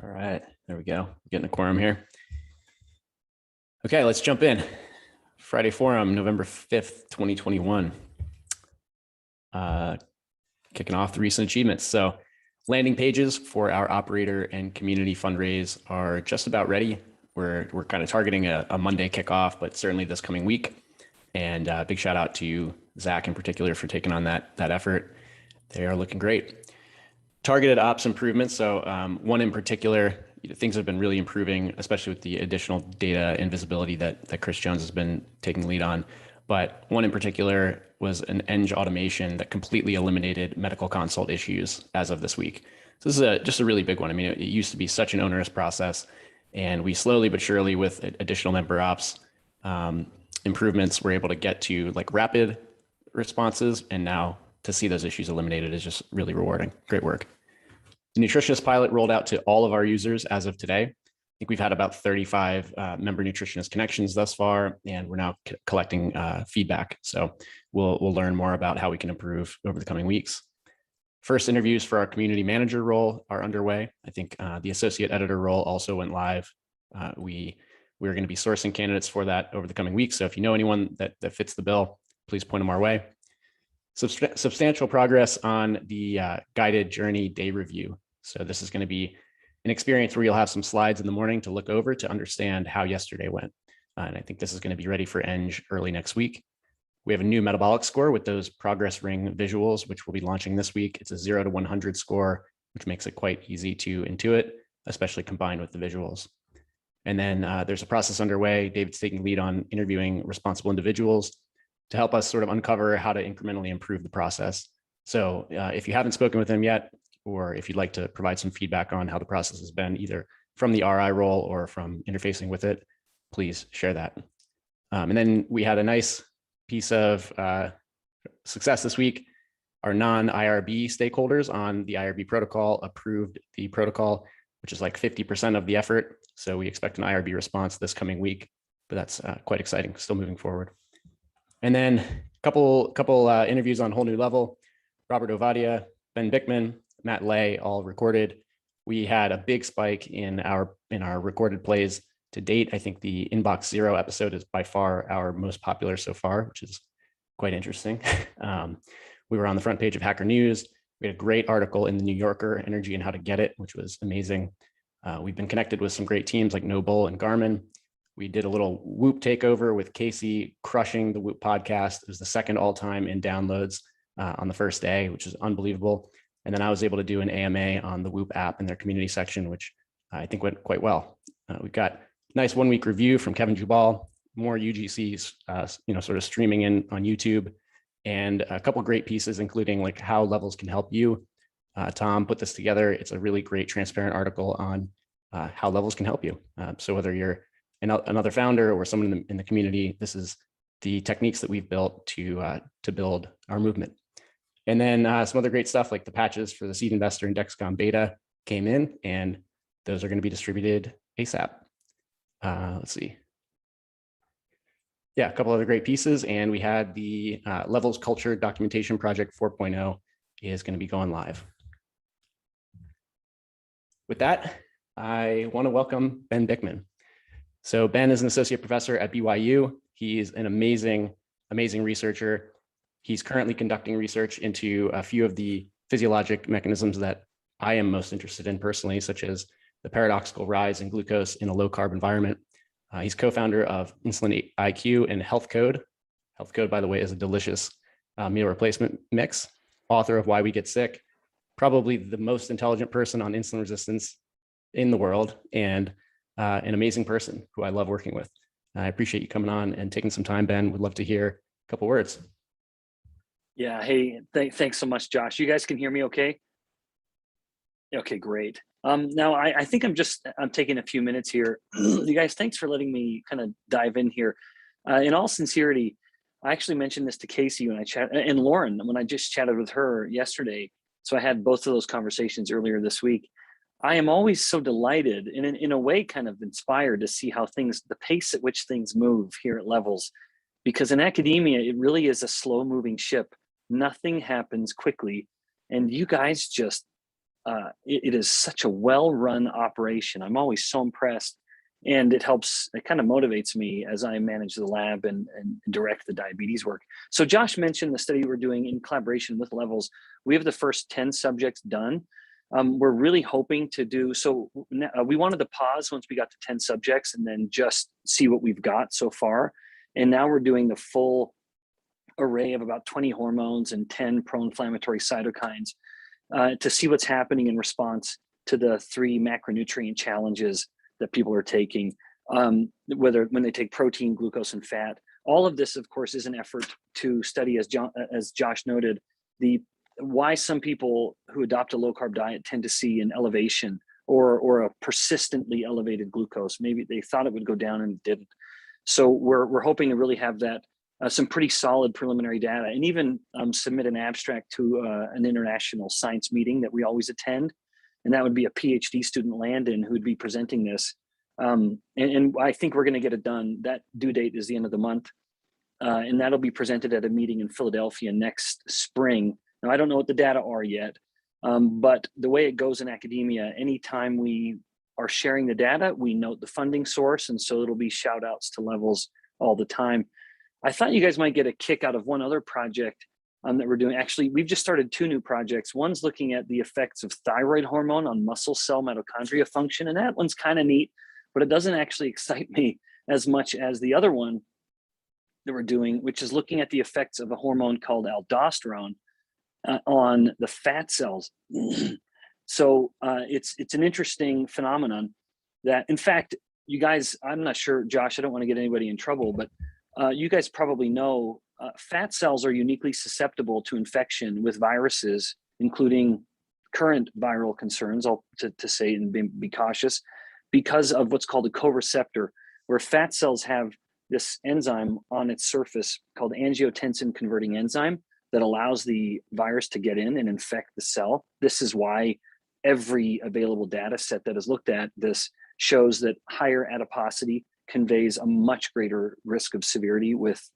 All right, there we go. Getting a quorum here. Okay, let's jump in. Friday Forum, November 5th, 2021. Kicking off the recent achievements. So landing pages for our operator and community fundraise are just about ready. We're kind of targeting a Monday kickoff, but certainly this coming week. And big shout out to Zach in particular for taking on that effort. They are looking great. Targeted ops improvements. So one in particular, things have been really improving, especially with the additional data and visibility that Chris Jones has been taking lead on. But one in particular was an Eng automation that completely eliminated medical consult issues as of this week. So this is just a really big one. I mean, it used to be such an onerous process, and we slowly but surely, with additional member ops improvements, were able to get to like rapid responses, and now to see those issues eliminated is just really rewarding. Great work. The nutritionist pilot rolled out to all of our users as of today. I think we've had about 35 member nutritionist connections thus far, and we're now collecting feedback. So we'll learn more about how we can improve over the coming weeks. First interviews for our community manager role are underway. I think the associate editor role also went live. We're going to be sourcing candidates for that over the coming weeks. So if you know anyone that fits the bill, please point them our way. Substantial progress on the guided journey day review. So this is going to be an experience where you'll have some slides in the morning to look over to understand how yesterday went. And I think this is going to be ready for Eng early next week. We have a new metabolic score with those progress ring visuals, which we'll be launching this week. It's a 0 to 100 score, which makes it quite easy to intuit, especially combined with the visuals. And then there's a process underway. David's taking lead on interviewing responsible individuals to help us sort of uncover how to incrementally improve the process. So if you haven't spoken with him yet, or if you'd like to provide some feedback on how the process has been, either from the RI role or from interfacing with it, please share that. And then we had a nice piece of success this week. Our non-IRB stakeholders on the IRB protocol approved the protocol, which is like 50% of the effort. So we expect an IRB response this coming week, but that's quite exciting, still moving forward. And then a couple interviews on Whole New Level. Robert Ovadia, Ben Bikman, Matt Lay, all recorded. We had a big spike in our recorded plays to date. I think the Inbox Zero episode is by far our most popular so far, which is quite interesting. We were on the front page of Hacker News. We had a great article in the New Yorker, Energy and How to Get It, which was amazing. We've been connected with some great teams like Noble and Garmin. We did a little Whoop takeover with Casey crushing the Whoop podcast. It was the second all-time in downloads on the first day, which is unbelievable. And then I was able to do an AMA on the Whoop app in their community section, which I think went quite well. We've got a nice 1 week review from Kevin Jubal, more UGCs, sort of streaming in on YouTube, and a couple of great pieces, including like how levels can help you. Tom put this together. It's a really great transparent article on how levels can help you. So whether you're another founder or someone in the community, this is the techniques that we've built to build our movement. And then some other great stuff like the patches for the Seed Investor and Dexcom beta came in, and those are going to be distributed ASAP. Let's see. Yeah, a couple other great pieces. And we had the Levels Culture Documentation Project 4.0 is going to be going live. With that, I want to welcome Ben Bikman. So Ben is an associate professor at BYU. He's an amazing researcher. He's currently conducting research into a few of the physiologic mechanisms that I am most interested in personally, such as the paradoxical rise in glucose in a low carb environment. He's co-founder of Insulin IQ and Health Code. Health Code, by the way, is a delicious meal replacement mix. Author of Why We Get Sick, probably the most intelligent person on insulin resistance in the world, and an amazing person who I love working with. I appreciate you coming on and taking some time, Ben. Would love to hear a couple words. Yeah, hey, thanks so much, Josh. You guys can hear me okay? Okay, great. Now, I think I'm taking a few minutes here. You guys, thanks for letting me kind of dive in here. In all sincerity, I actually mentioned this to Casey when I chat, and Lauren, when I just chatted with her yesterday. So I had both of those conversations earlier this week. I am always so delighted and in a way kind of inspired to see how the pace at which things move here at Levels, because in academia, it really is a slow moving ship. Nothing happens quickly. And you guys just it is such a well-run operation. I'm always so impressed, and it kind of motivates me as I manage the lab and direct the diabetes work. So Josh mentioned the study we're doing in collaboration with Levels. We have the first 10 subjects done. We're really hoping to do, so we wanted to pause once we got to 10 subjects and then just see what we've got so far. And now we're doing the full array of about 20 hormones and 10 pro-inflammatory cytokines to see what's happening in response to the 3 macronutrient challenges that people are taking, whether when they take protein, glucose, and fat. All of this, of course, is an effort to study, as Josh noted, why some people who adopt a low-carb diet tend to see an elevation or a persistently elevated glucose. Maybe they thought it would go down and it didn't. So we're hoping to really have that some pretty solid preliminary data, and even submit an abstract to an international science meeting that we always attend. And that would be a PhD student, Landon, who'd be presenting this. And I think we're going to get it done. That due date is the end of the month. And that'll be presented at a meeting in Philadelphia next spring. Now, I don't know what the data are yet, but the way it goes in academia, anytime we are sharing the data, we note the funding source. And so it'll be shout outs to Levels all the time. I thought you guys might get a kick out of one other project that we're doing. Actually, we've just started 2 new projects. One's looking at the effects of thyroid hormone on muscle cell mitochondria function. And that one's kind of neat, but it doesn't actually excite me as much as the other one that we're doing, which is looking at the effects of a hormone called aldosterone on the fat cells. So it's an interesting phenomenon that, in fact, you guys, I'm not sure, Josh, I don't want to get anybody in trouble, but you guys probably know fat cells are uniquely susceptible to infection with viruses, including current viral concerns, to say and be cautious, because of what's called a co-receptor, where fat cells have this enzyme on its surface called angiotensin converting enzyme that allows the virus to get in and infect the cell. This is why every available data set that is looked at this shows that higher adiposity conveys a much greater risk of severity with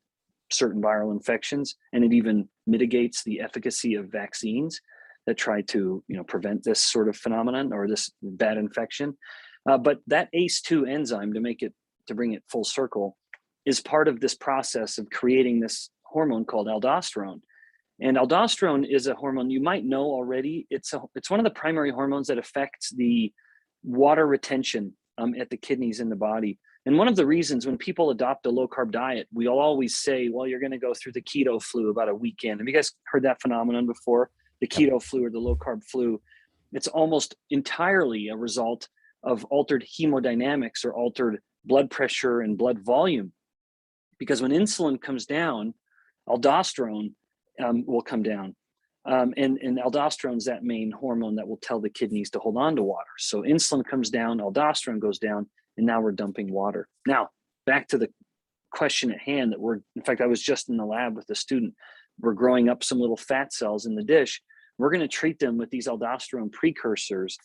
certain viral infections, and it even mitigates the efficacy of vaccines that try to prevent this sort of phenomenon or this bad infection. But that ACE2 enzyme, to bring it full circle, is part of this process of creating this hormone called aldosterone. And aldosterone is a hormone you might know already. It's one of the primary hormones that affects the water retention at the kidneys in the body. And one of the reasons when people adopt a low-carb diet, we'll always say, well, you're going to go through the keto flu about a weekend. Have you guys heard that phenomenon before? The keto flu or the low-carb flu. It's almost entirely a result of altered hemodynamics or altered blood pressure and blood volume. Because when insulin comes down, aldosterone will come down. And aldosterone is that main hormone that will tell the kidneys to hold on to water. So insulin comes down, aldosterone goes down, and now we're dumping water. Now, back to the question at hand in fact, I was just in the lab with a student. We're growing up some little fat cells in the dish. We're going to treat them with these aldosterone precursors.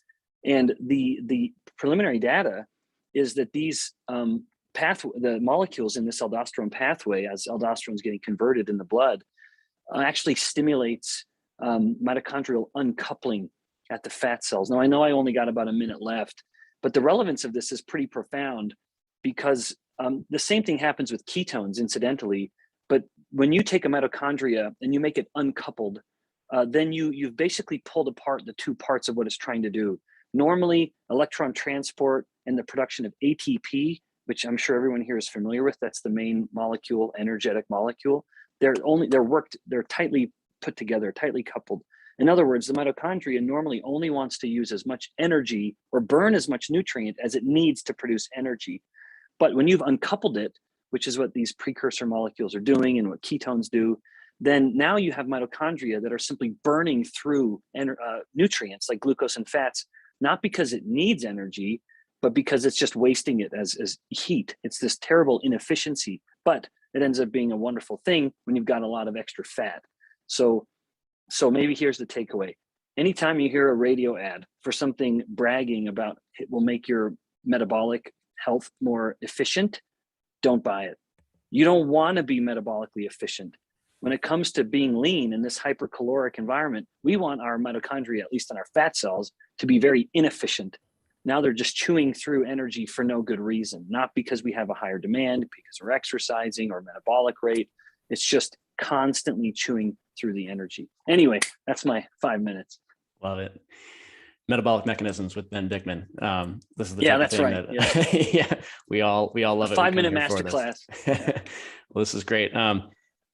And the preliminary data is that these the molecules in this aldosterone pathway, as aldosterone is getting converted in the blood, actually stimulates mitochondrial uncoupling at the fat cells. Now, I know I only got about a minute left, but the relevance of this is pretty profound because the same thing happens with ketones, incidentally. But when you take a mitochondria and you make it uncoupled, then you've basically pulled apart the 2 parts of what it's trying to do. Normally, electron transport and the production of ATP, which I'm sure everyone here is familiar with, that's the main molecule, energetic molecule. They're tightly put together, tightly coupled. In other words, the mitochondria normally only wants to use as much energy or burn as much nutrient as it needs to produce energy. But when you've uncoupled it, which is what these precursor molecules are doing and what ketones do, then now you have mitochondria that are simply burning through nutrients like glucose and fats, not because it needs energy, but because it's just wasting it as heat. It's this terrible inefficiency, but it ends up being a wonderful thing when you've got a lot of extra fat. So maybe here's the takeaway. Anytime you hear a radio ad for something bragging about it will make your metabolic health more efficient, don't buy it. You don't want to be metabolically efficient. when it comes to being lean in this hypercaloric environment, we want our mitochondria, at least on our fat cells, to be very inefficient. Now they're just chewing through energy for no good reason, not because we have a higher demand, because we're exercising or metabolic rate. It's just constantly chewing through the energy. Anyway, that's my 5 minutes. Love it. Metabolic mechanisms with Ben Bikman. This is the Yeah, type of that's thing right. that Yeah. yeah, we all love it. 5 minute masterclass. Well, this is great.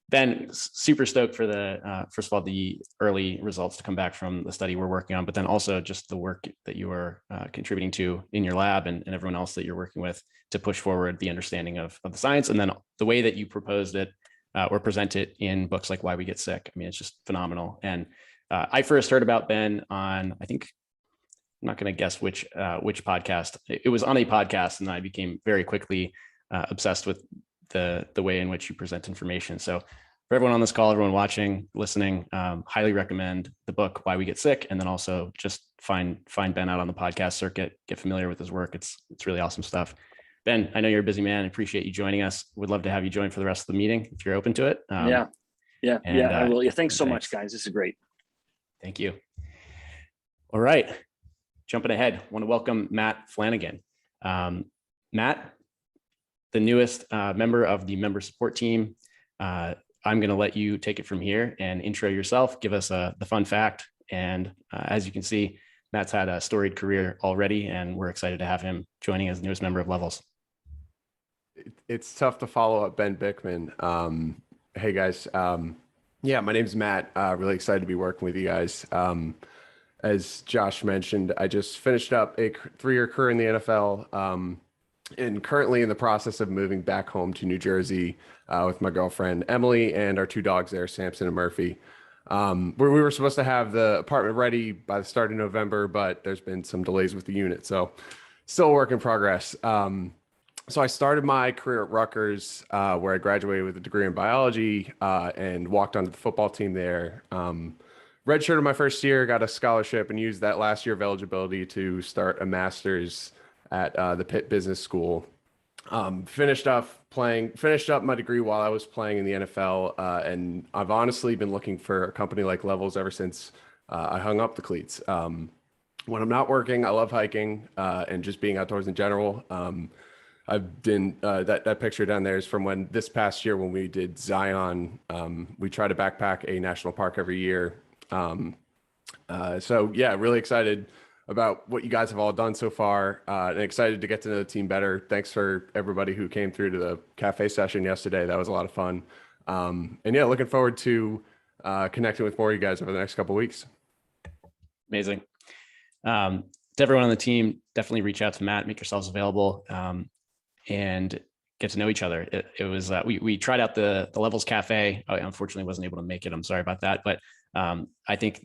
Ben, super stoked for the first of all the early results to come back from the study we're working on, but then also just the work that you are contributing to in your lab and everyone else that you're working with to push forward the understanding of the science, and then the way that you proposed it or present it in books like Why We Get Sick. I mean, it's just phenomenal. And I first heard about Ben on, I think, I'm not going to guess which podcast. It was on a podcast, and I became very quickly obsessed with the way in which you present information. So for everyone on this call, everyone watching, listening, highly recommend the book Why We Get Sick, and then also just find Ben out on the podcast circuit, get familiar with his work. It's really awesome stuff. Ben, I know you're a busy man. I appreciate you joining us. Would love to have you join for the rest of the meeting if you're open to it. Yeah, I will. Yeah, thanks so much, guys. This is great. Thank you. All right. Jumping ahead, I want to welcome Matt Flanagan. Matt, the newest member of the member support team. I'm going to let you take it from here and intro yourself, give us the fun fact. And as you can see, Matt's had a storied career already, and we're excited to have him joining as the newest member of Levels. It's tough to follow up Ben Bikman. Hey guys. Yeah, my name's Matt. Really excited to be working with you guys. As Josh mentioned, I just finished up a 3-year career in the NFL, and currently in the process of moving back home to New Jersey with my girlfriend, Emily, and our 2 dogs there, Samson and Murphy. We were supposed to have the apartment ready by the start of November, but there's been some delays with the unit. So still a work in progress. So I started my career at Rutgers, where I graduated with a degree in biology and walked onto the football team there. Redshirted my first year, got a scholarship, and used that last year of eligibility to start a master's at the Pitt Business School. Finished up my degree while I was playing in the NFL, and I've honestly been looking for a company like Levels ever since I hung up the cleats. When I'm not working, I love hiking and just being outdoors in general. I've been that picture down there is from when this past year when we did Zion. We try to backpack a national park every year. So yeah, really excited about what you guys have all done so far, and excited to get to know the team better. Thanks for everybody who came through to the cafe session yesterday. That was a lot of fun. And yeah, looking forward to connecting with more of you guys over the next couple of weeks. Amazing. To everyone on the team, definitely reach out to Matt, make yourselves available, and get to know each other. It was we tried out the Levels Cafe. I unfortunately wasn't able to make it. I'm sorry about that, but I think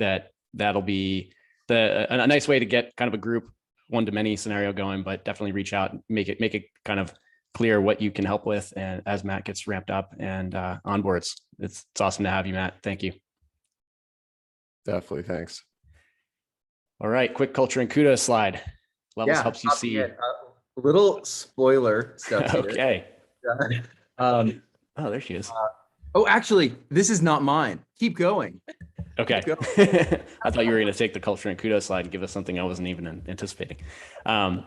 that'll be a nice way to get kind of a group one-to-many scenario going. But definitely reach out, make it kind of clear what you can help with, and as Matt gets ramped up and onboards. It's awesome to have you, Matt. Thank you. Definitely, thanks. All right, quick culture and kudos slide. Levels helps you see. A little spoiler stuff here. Okay. Oh, there she is. Actually, this is not mine. Keep going. Okay. I thought you were going to take the culture and kudos slide and give us something I wasn't even anticipating. All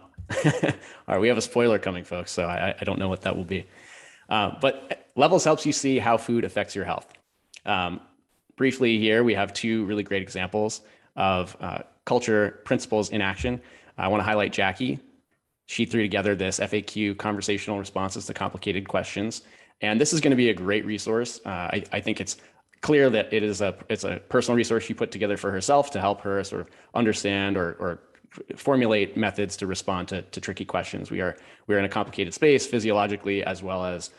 right, we have a spoiler coming, folks, so I don't know what that will be. But Levels helps you see how food affects your health. Briefly here, we have 2 really great examples of culture principles in action. I want to highlight Jackie. She threw together this FAQ, conversational responses to complicated questions. And this is going to be a great resource. I think it's clear that it's a personal resource she put together for herself to help her sort of understand or formulate methods to respond to tricky questions. We're in a complicated space physiologically, as well as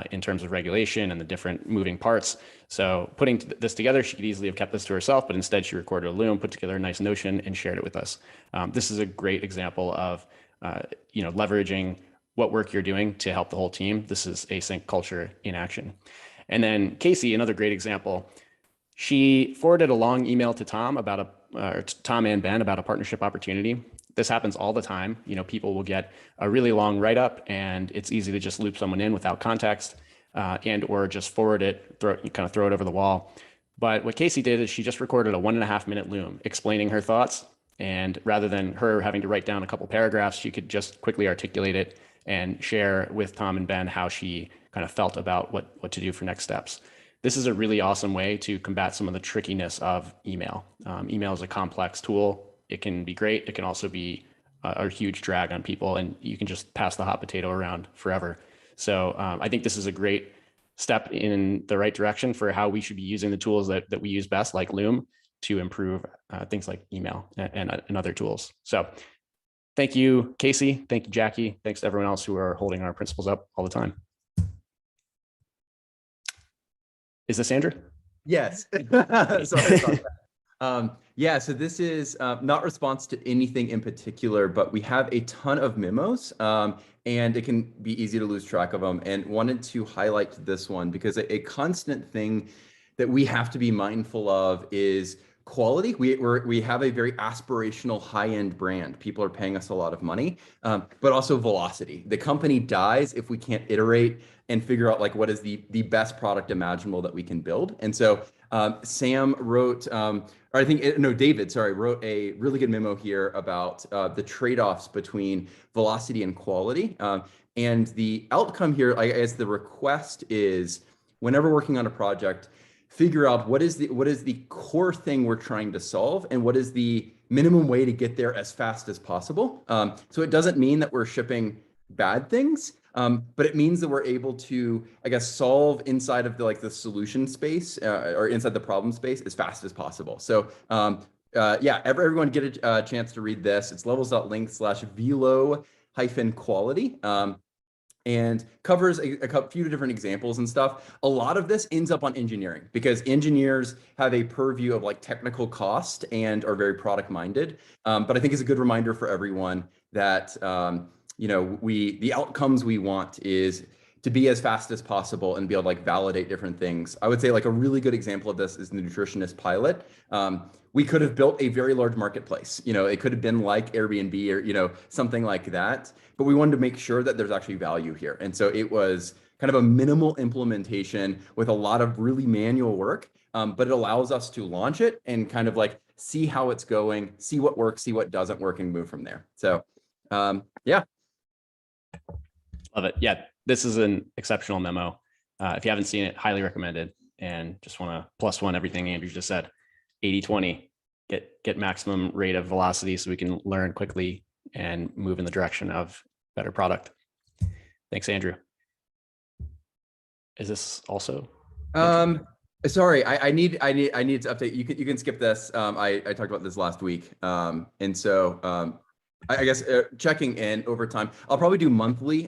in terms of regulation and the different moving parts. So putting this together, she could easily have kept this to herself, but instead she recorded a Loom, put together a nice notion, and shared it with us. This is a great example of leveraging what work you're doing to help the whole team. This is async culture in action. And then Casey, another great example, she forwarded a long email to Tom Tom and Ben about a partnership opportunity. This happens all the time. People will get a really long write-up, and it's easy to just loop someone in without context. and or just forward it, throw it over the wall. But what Casey did is she just recorded a 1.5-minute loom explaining her thoughts. And rather than her having to write down a couple paragraphs, she could just quickly articulate it and share with Tom and Ben how she kind of felt about what to do for next steps. This is a really awesome way to combat some of the trickiness of email. Email is a complex tool. It can be great. It can also be a huge drag on people, and you can just pass the hot potato around forever. So I think this is a great step in the right direction for how we should be using the tools that we use best, like Loom, to improve things like email and other tools. So thank you, Casey. Thank you, Jackie. Thanks to everyone else who are holding our principles up all the time. Is this Andrew? Yes. Sorry about that. Yeah, so this is not response to anything in particular, but we have a ton of memos, and it can be easy to lose track of them, and wanted to highlight this one because a constant thing that we have to be mindful of is quality. We have a very aspirational high-end brand. People are paying us a lot of money, but also velocity. The company dies if we can't iterate and figure out like what is the best product imaginable that we can build. And so Sam wrote, or I think, no, David, sorry, wrote a really good memo here about the trade-offs between velocity and quality. And the outcome here, I guess the request is, whenever working on a project, figure out what is the core thing we're trying to solve and what is the minimum way to get there as fast as possible. So it doesn't mean that we're shipping bad things, but it means that we're able to, I guess, solve inside of the solution space or inside the problem space as fast as possible. So yeah, everyone get a chance to read this. It's levels.link/velo-quality. And covers a few different examples and stuff. A lot of this ends up on engineering because engineers have a purview of like technical cost and are very product minded. But I think it's a good reminder for everyone that the outcomes we want is to be as fast as possible and be able to like validate different things. I would say like a really good example of this is the nutritionist pilot. We could have built a very large marketplace. It could have been like Airbnb or something like that. But we wanted to make sure that there's actually value here. And so it was kind of a minimal implementation with a lot of really manual work, but it allows us to launch it and kind of like see how it's going, see what works, see what doesn't work, and move from there. So yeah. Love it. Yeah, this is an exceptional memo. If you haven't seen it, highly recommended. And just want to +1 everything Andrew just said. 80-20, get maximum rate of velocity so we can learn quickly and move in the direction of better product. Thanks, Andrew. Is this also? Sorry, I need to update. You can skip this. I talked about this last week. And so I guess checking in over time, I'll probably do monthly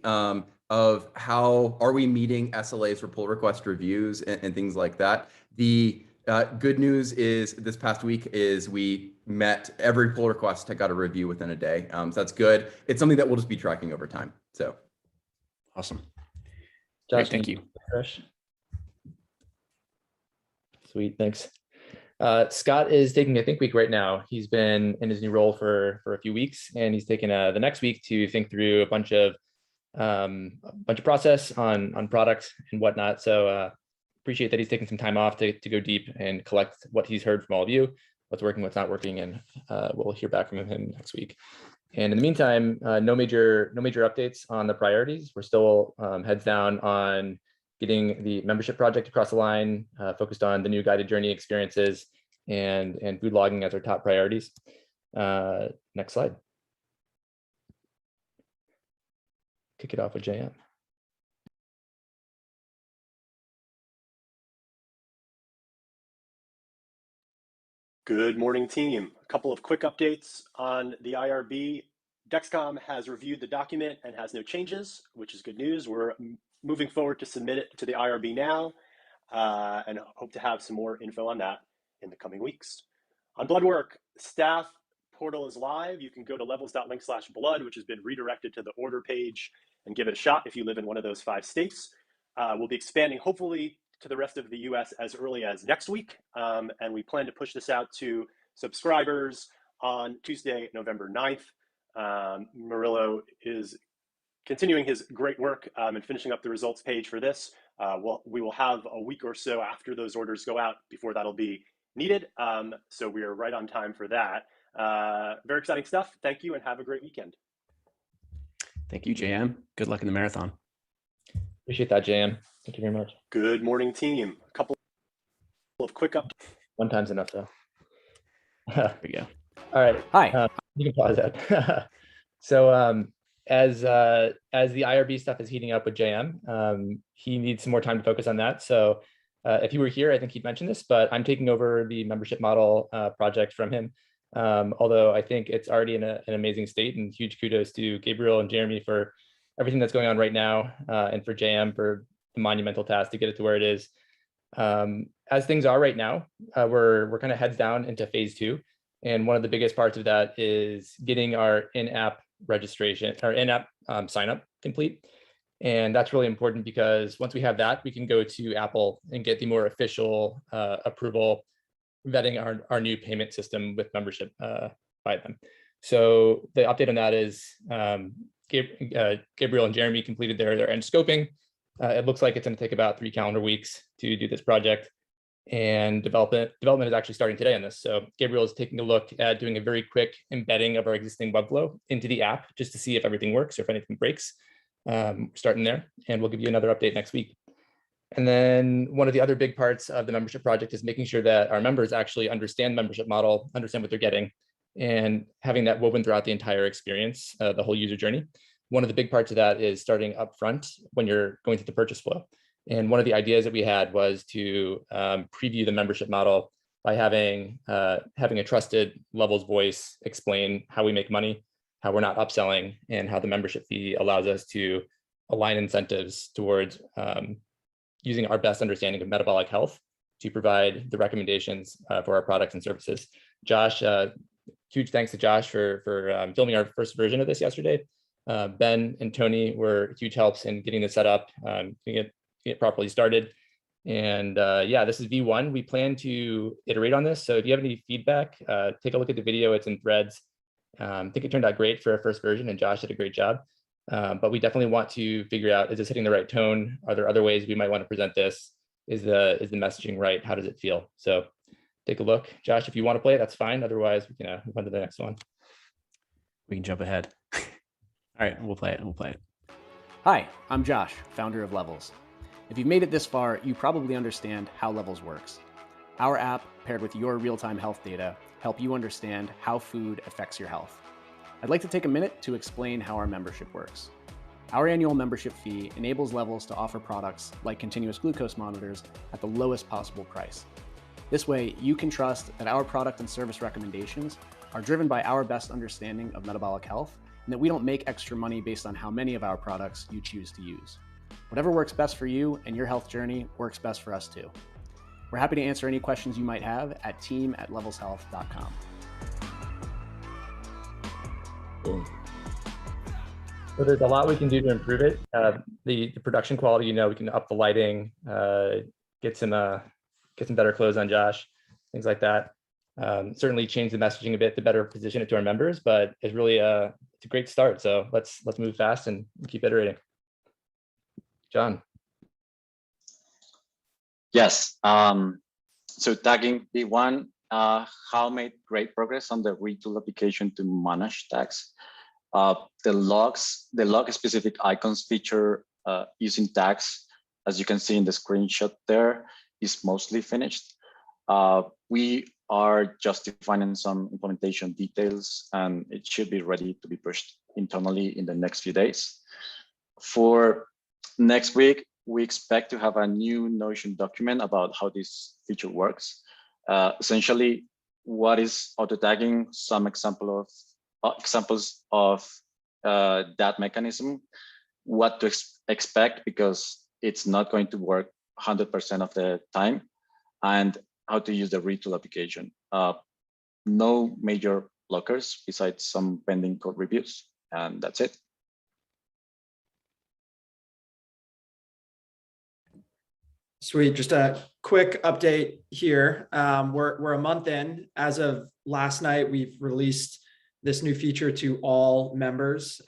of how are we meeting SLAs for pull request reviews and things like that. The good news is this past week is we met every pull request that got a review within a day. So that's good. It's something that we'll just be tracking over time. So awesome. Josh, Great, thank you. Fresh. Sweet, thanks. Scott is taking a think week right now. He's been in his new role for a few weeks, and he's taken the next week to think through a bunch of process on product and whatnot. So appreciate that he's taking some time off to go deep and collect what he's heard from all of you, what's working, what's not working, and we'll hear back from him next week. And in the meantime, no major updates on the priorities. We're still heads down on getting the membership project across the line, focused on the new guided journey experiences and food logging as our top priorities. Next slide. Kick it off with JM. Good morning, team. A couple of quick updates on the IRB. Dexcom has reviewed the document and has no changes, which is good news. We're moving forward to submit it to the IRB now and hope to have some more info on that in the coming weeks. On blood work, staff portal is live. You can go to levels.link/blood, which has been redirected to the order page, and give it a shot if you live in one of those 5 states. We'll be expanding hopefully to the rest of the US as early as next week. And we plan to push this out to subscribers on Tuesday, November 9th. Murillo is continuing his great work and finishing up the results page for this. We will have a week or so after those orders go out before that'll be needed. So we are right on time for that. Very exciting stuff. Thank you and have a great weekend. Thank you, JM. Good luck in the marathon. Appreciate that, JM. Thank you very much. Good morning, team. A couple of quick updates. One time's enough, though. There we go. All right. Hi. You can pause that. So as the IRB stuff is heating up with JM, he needs some more time to focus on that. So if he were here, I think he'd mention this, but I'm taking over the membership model project from him. Although I think it's already in an amazing state, and huge kudos to Gabriel and Jeremy for everything that's going on right now, and for JM for the monumental task to get it to where it is. As things are right now, we're kind of heads down into phase 2. And one of the biggest parts of that is getting our in-app registration, our in-app sign up complete. And that's really important because once we have that, we can go to Apple and get the more official approval, vetting our new payment system with membership by them. So the update on that is Gabriel and Jeremy completed their end scoping. It looks like it's going to take about 3 calendar weeks to do this project. And development is actually starting today on this. So Gabriel is taking a look at doing a very quick embedding of our existing Webflow into the app just to see if everything works or if anything breaks. Starting there, and we'll give you another update next week. And then one of the other big parts of the membership project is making sure that our members actually understand the membership model, understand what they're getting, and having that woven throughout the entire experience, the whole user journey. One of the big parts of that is starting up front when you're going through the purchase flow. And one of the ideas that we had was to preview the membership model by having a trusted Levels voice explain how we make money, how we're not upselling, and how the membership fee allows us to align incentives towards using our best understanding of metabolic health to provide the recommendations for our products and services. Josh, huge thanks to Josh for filming our first version of this yesterday. Ben and Tony were huge helps in getting this set up, getting it properly started. And yeah, this is V1. We plan to iterate on this. So if you have any feedback, take a look at the video. It's in threads. I think it turned out great for our first version, and Josh did a great job. But we definitely want to figure out, is this hitting the right tone? Are there other ways we might want to present this? Is the messaging right? How does it feel? So take a look. Josh, if you want to play it, that's fine. Otherwise, we can move on to the next one. We can jump ahead. All right, we'll play it. Hi, I'm Josh, founder of Levels. If you've made it this far, you probably understand how Levels works. Our app, paired with your real-time health data, help you understand how food affects your health. I'd like to take a minute to explain how our membership works. Our annual membership fee enables Levels to offer products like continuous glucose monitors at the lowest possible price. This way, you can trust that our product and service recommendations are driven by our best understanding of metabolic health, and that we don't make extra money based on how many of our products you choose to use. Whatever works best for you and your health journey works best for us too. We're happy to answer any questions you might have at team@levelshealth.com. Boom. So there's a lot we can do to improve it. The production quality, we can up the lighting, get some better clothes on Josh, things like that. Certainly change the messaging a bit to better position it to our members, but it's really it's a great start. So let's move fast and keep iterating. John. Yes. So tagging V1, HAL made great progress on the retool application to manage tags. The log specific icons feature using tags, as you can see in the screenshot there, is mostly finished. We are just defining some implementation details, and it should be ready to be pushed internally in the next few days. For next week, we expect to have a new Notion document about how this feature works. Essentially, what is auto tagging, some examples of that mechanism, what to expect because it's not going to work 100% of the time, and how to use the retool application. No major blockers besides some pending code reviews, and that's it. Sweet, just a quick update here. We're a month in. As of last night, we've released this new feature to all members.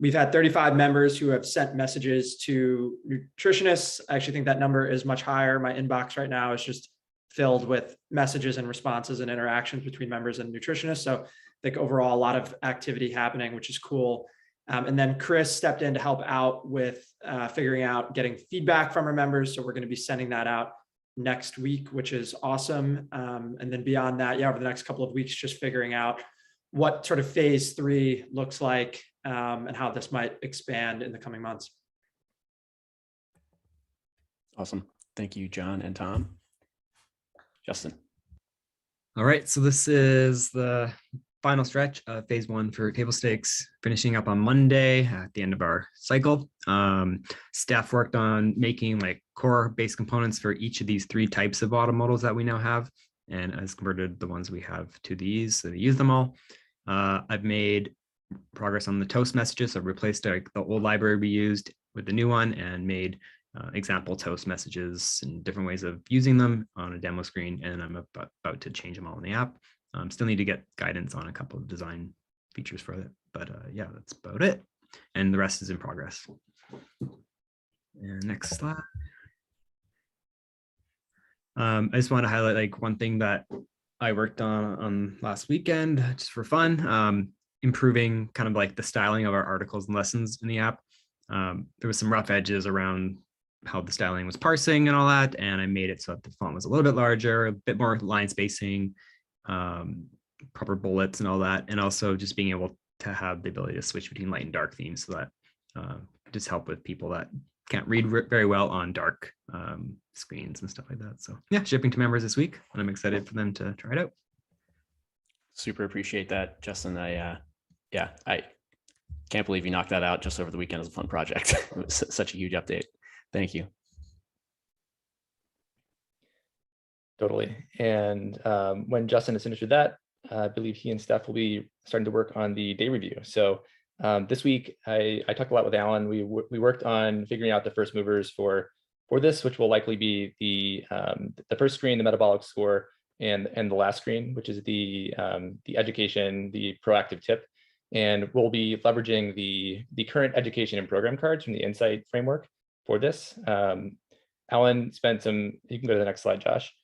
we've had 35 members who have sent messages to nutritionists. I actually think that number is much higher. My inbox right now is just filled with messages and responses and interactions between members and nutritionists. So I think overall a lot of activity happening, which is cool. And then Chris stepped in to help out with figuring out getting feedback from our members. So we're going to be sending that out next week, which is awesome. And then beyond that, over the next couple of weeks, just figuring out what sort of phase 3 looks like and how this might expand in the coming months. Awesome. Thank you, John and Tom. Justin. All right, so this is the final stretch of phase 1 for table stakes, finishing up on Monday at the end of our cycle. Staff worked on making like core base components for each of these 3 types of auto models that we now have, and has converted the ones we have to these, so they use them all. I've made progress on the toast messages, so replaced the old library we used with the new one and made example toast messages and different ways of using them on a demo screen, and I'm about to change them all in the app. Still need to get guidance on a couple of design features for it, but yeah, that's about it. And the rest is in progress. And next slide. I just want to highlight like one thing that I worked on last weekend just for fun, improving kind of like the styling of our articles and lessons in the app. There was some rough edges around how the styling was parsing and all that, and I made it so that the font was a little bit larger, a bit more line spacing, proper bullets and all that, and also just being able to have the ability to switch between light and dark themes, so that just help with people that can't read very well on dark screens and stuff like that. So yeah, shipping to members this week, and I'm excited for them to try it out. Super appreciate that, Justin. I can't believe you knocked that out just over the weekend as a fun project. It was such a huge update. Thank you. Totally. And when Justin is finished with that, I believe he and Steph will be starting to work on the day review. So this week, I talked a lot with Alan. We worked on figuring out the first movers for this, which will likely be the first screen, the metabolic score, and the last screen, which is the education, the proactive tip. And we'll be leveraging the current education and program cards from the Insight framework for this. Alan spent some, you can go to the next slide, Josh,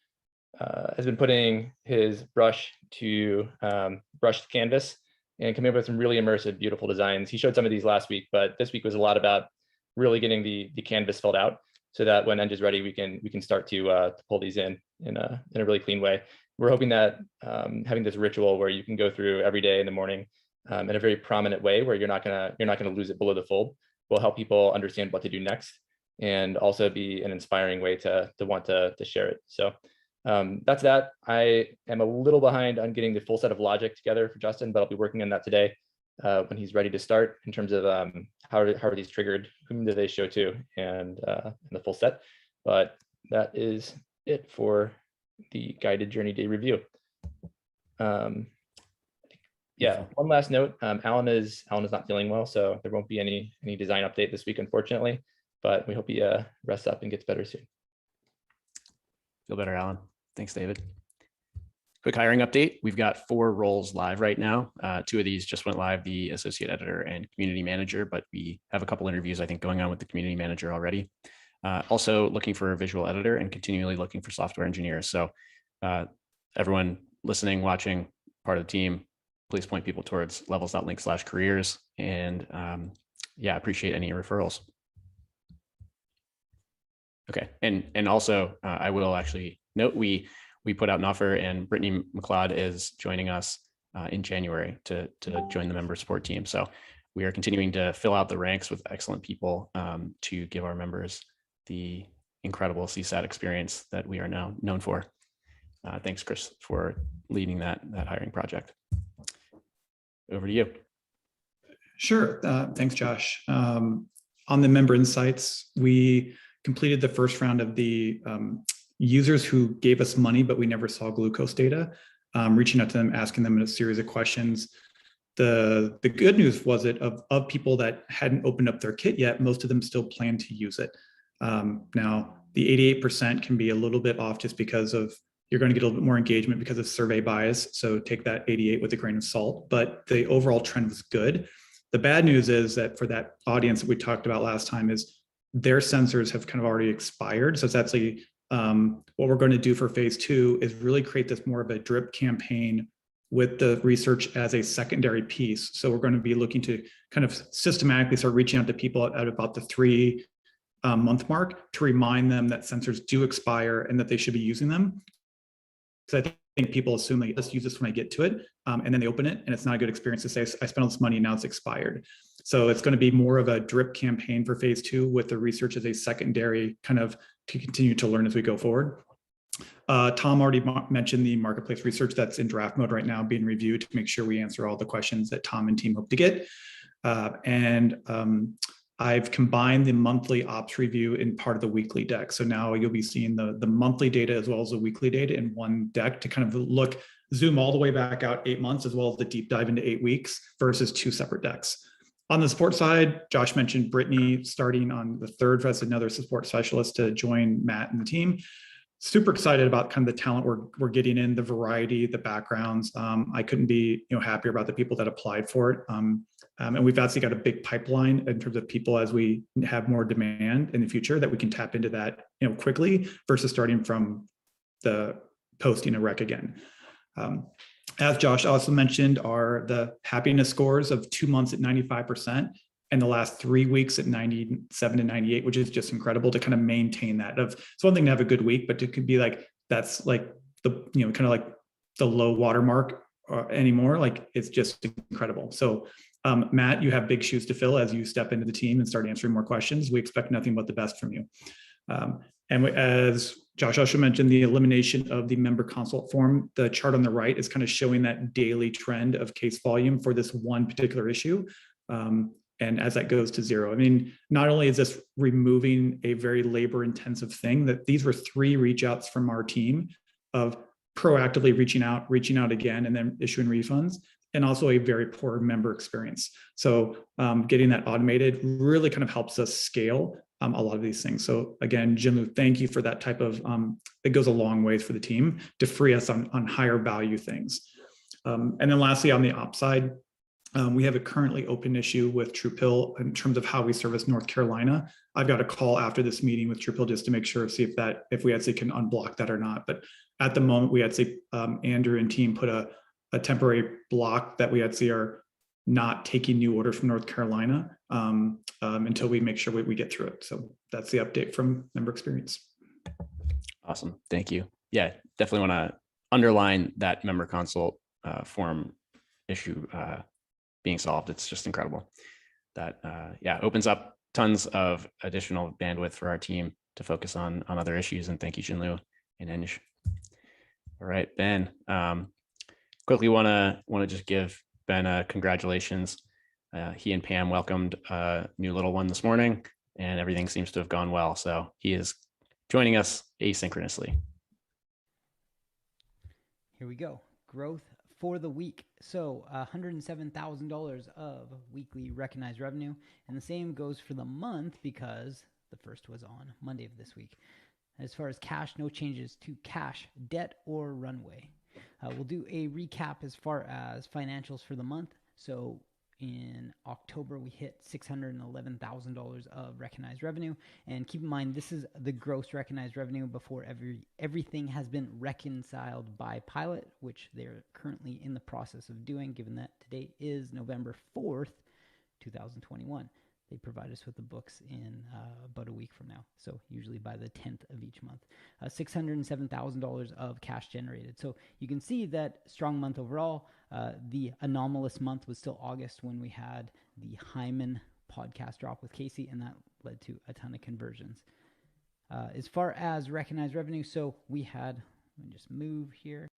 has been putting his brush to brush the canvas and coming up with some really immersive, beautiful designs. He showed some of these last week, but this week was a lot about really getting the canvas filled out so that when Eng is ready, we can start to pull these in a really clean way. We're hoping that having this ritual where you can go through every day in the morning in a very prominent way where you're not gonna lose it below the fold will help people understand what to do next, and also be an inspiring way to want to share it. So that's that. I am a little behind on getting the full set of logic together for Justin, but I'll be working on that today when he's ready to start in terms of how are these triggered, whom do they show to, and the full set. But that is it for the guided journey day review. Yeah, one last note, Alan is not feeling well, so there won't be any design update this week, unfortunately, but we hope he rests up and gets better soon. Feel better, Alan. Thanks, David. Quick hiring update. We've got 4 roles live right now. 2 of these just went live, the associate editor and community manager, but we have a couple interviews, I think, going on with the community manager already. Also looking for a visual editor and continually looking for software engineers. So everyone listening, watching, part of the team, please point people towards levels.link/careers. And yeah, appreciate any referrals. Okay, and also I will actually note we put out an offer, and Brittany McLeod is joining us in January to join the member support team. So we are continuing to fill out the ranks with excellent people to give our members the incredible CSAT experience that we are now known for. Thanks, Chris, for leading that hiring project. Over to you. Sure. Thanks, Josh. On the member insights, we completed the first round of the users who gave us money, but we never saw glucose data, reaching out to them, asking them a series of questions. The good news was that of people that hadn't opened up their kit yet, most of them still plan to use it. Now, the 88% can be a little bit off just because of you're going to get a little bit more engagement because of survey bias. So take that 88 with a grain of salt, but the overall trend was good. The bad news is that for that audience that we talked about last time is their sensors have kind of already expired. So it's actually what we're going to do for phase 2 is really create this more of a drip campaign with the research as a secondary piece. So we're going to be looking to kind of systematically start reaching out to people at about the 3-month mark to remind them that sensors do expire and that they should be using them. Because I think people assume they just use this when I get to it, and then they open it and it's not a good experience to say, I spent all this money and now it's expired. So it's going to be more of a drip campaign for phase 2 with the research as a secondary kind of to continue to learn as we go forward. Tom already mentioned the marketplace research that's in draft mode right now, being reviewed to make sure we answer all the questions that Tom and team hope to get. I've combined the monthly ops review in part of the weekly deck. So now you'll be seeing the monthly data as well as the weekly data in one deck to kind of zoom all the way back out 8 months, as well as the deep dive into 8 weeks versus 2 separate decks. On the support side, Josh mentioned Brittany starting on the 3rd as another support specialist to join Matt and the team. Super excited about kind of the talent we're getting in, the variety, the backgrounds. I couldn't be happier about the people that applied for it. And we've actually got a big pipeline in terms of people as we have more demand in the future that we can tap into that quickly versus starting from the posting a rec again. As Josh also mentioned, are the happiness scores of 2 months at 95%. And the last 3 weeks at 97 to 98, which is just incredible to kind of maintain that. It's one thing to have a good week, but it could be like, that's like the, kind of like the low watermark anymore. Like it's just incredible. So Matt, you have big shoes to fill as you step into the team and start answering more questions. We expect nothing but the best from you. As Josh also mentioned, the elimination of the member consult form, the chart on the right is kind of showing that daily trend of case volume for this one particular issue. And as that goes to 0, I mean, not only is this removing a very labor intensive thing, that these were 3 reach outs from our team of proactively reaching out again, and then issuing refunds, and also a very poor member experience. So getting that automated really kind of helps us scale a lot of these things. So again, Jinlu, thank you for that type of, it goes a long ways for the team to free us on higher value things. And then lastly, on the ops side, we have a currently open issue with TruePill in terms of how we service North Carolina. I've got a call after this meeting with TruePill just to make sure, see if we actually can unblock that or not. But at the moment, we actually, Andrew and team put a temporary block that we actually are not taking new orders from North Carolina until we make sure we get through it. So that's the update from member experience. Awesome. Thank you. Yeah, definitely want to underline that member consult form issue being solved. It's just incredible. That opens up tons of additional bandwidth for our team to focus on other issues. And thank you, Jinlu and Enish. All right, Ben. Quickly want to just give Ben congratulations. He and Pam welcomed a new little one this morning, and everything seems to have gone well. So he is joining us asynchronously. Here we go. Growth for the week. So $107,000 of weekly recognized revenue. And the same goes for the month because the first was on Monday of this week. As far as cash, no changes to cash, debt, or runway. We'll do a recap as far as financials for the month. So in October, we hit $611,000 of recognized revenue. And keep in mind, this is the gross recognized revenue before everything has been reconciled by Pilot, which they're currently in the process of doing, given that today is November 4th, 2021. They provide us with the books in about a week from now. So usually by the 10th of each month. $607,000 of cash generated. So you can see that strong month overall. The anomalous month was still August when we had the Hyman podcast drop with Casey, and that led to a ton of conversions. As far as recognized revenue, so we had, let me just move here,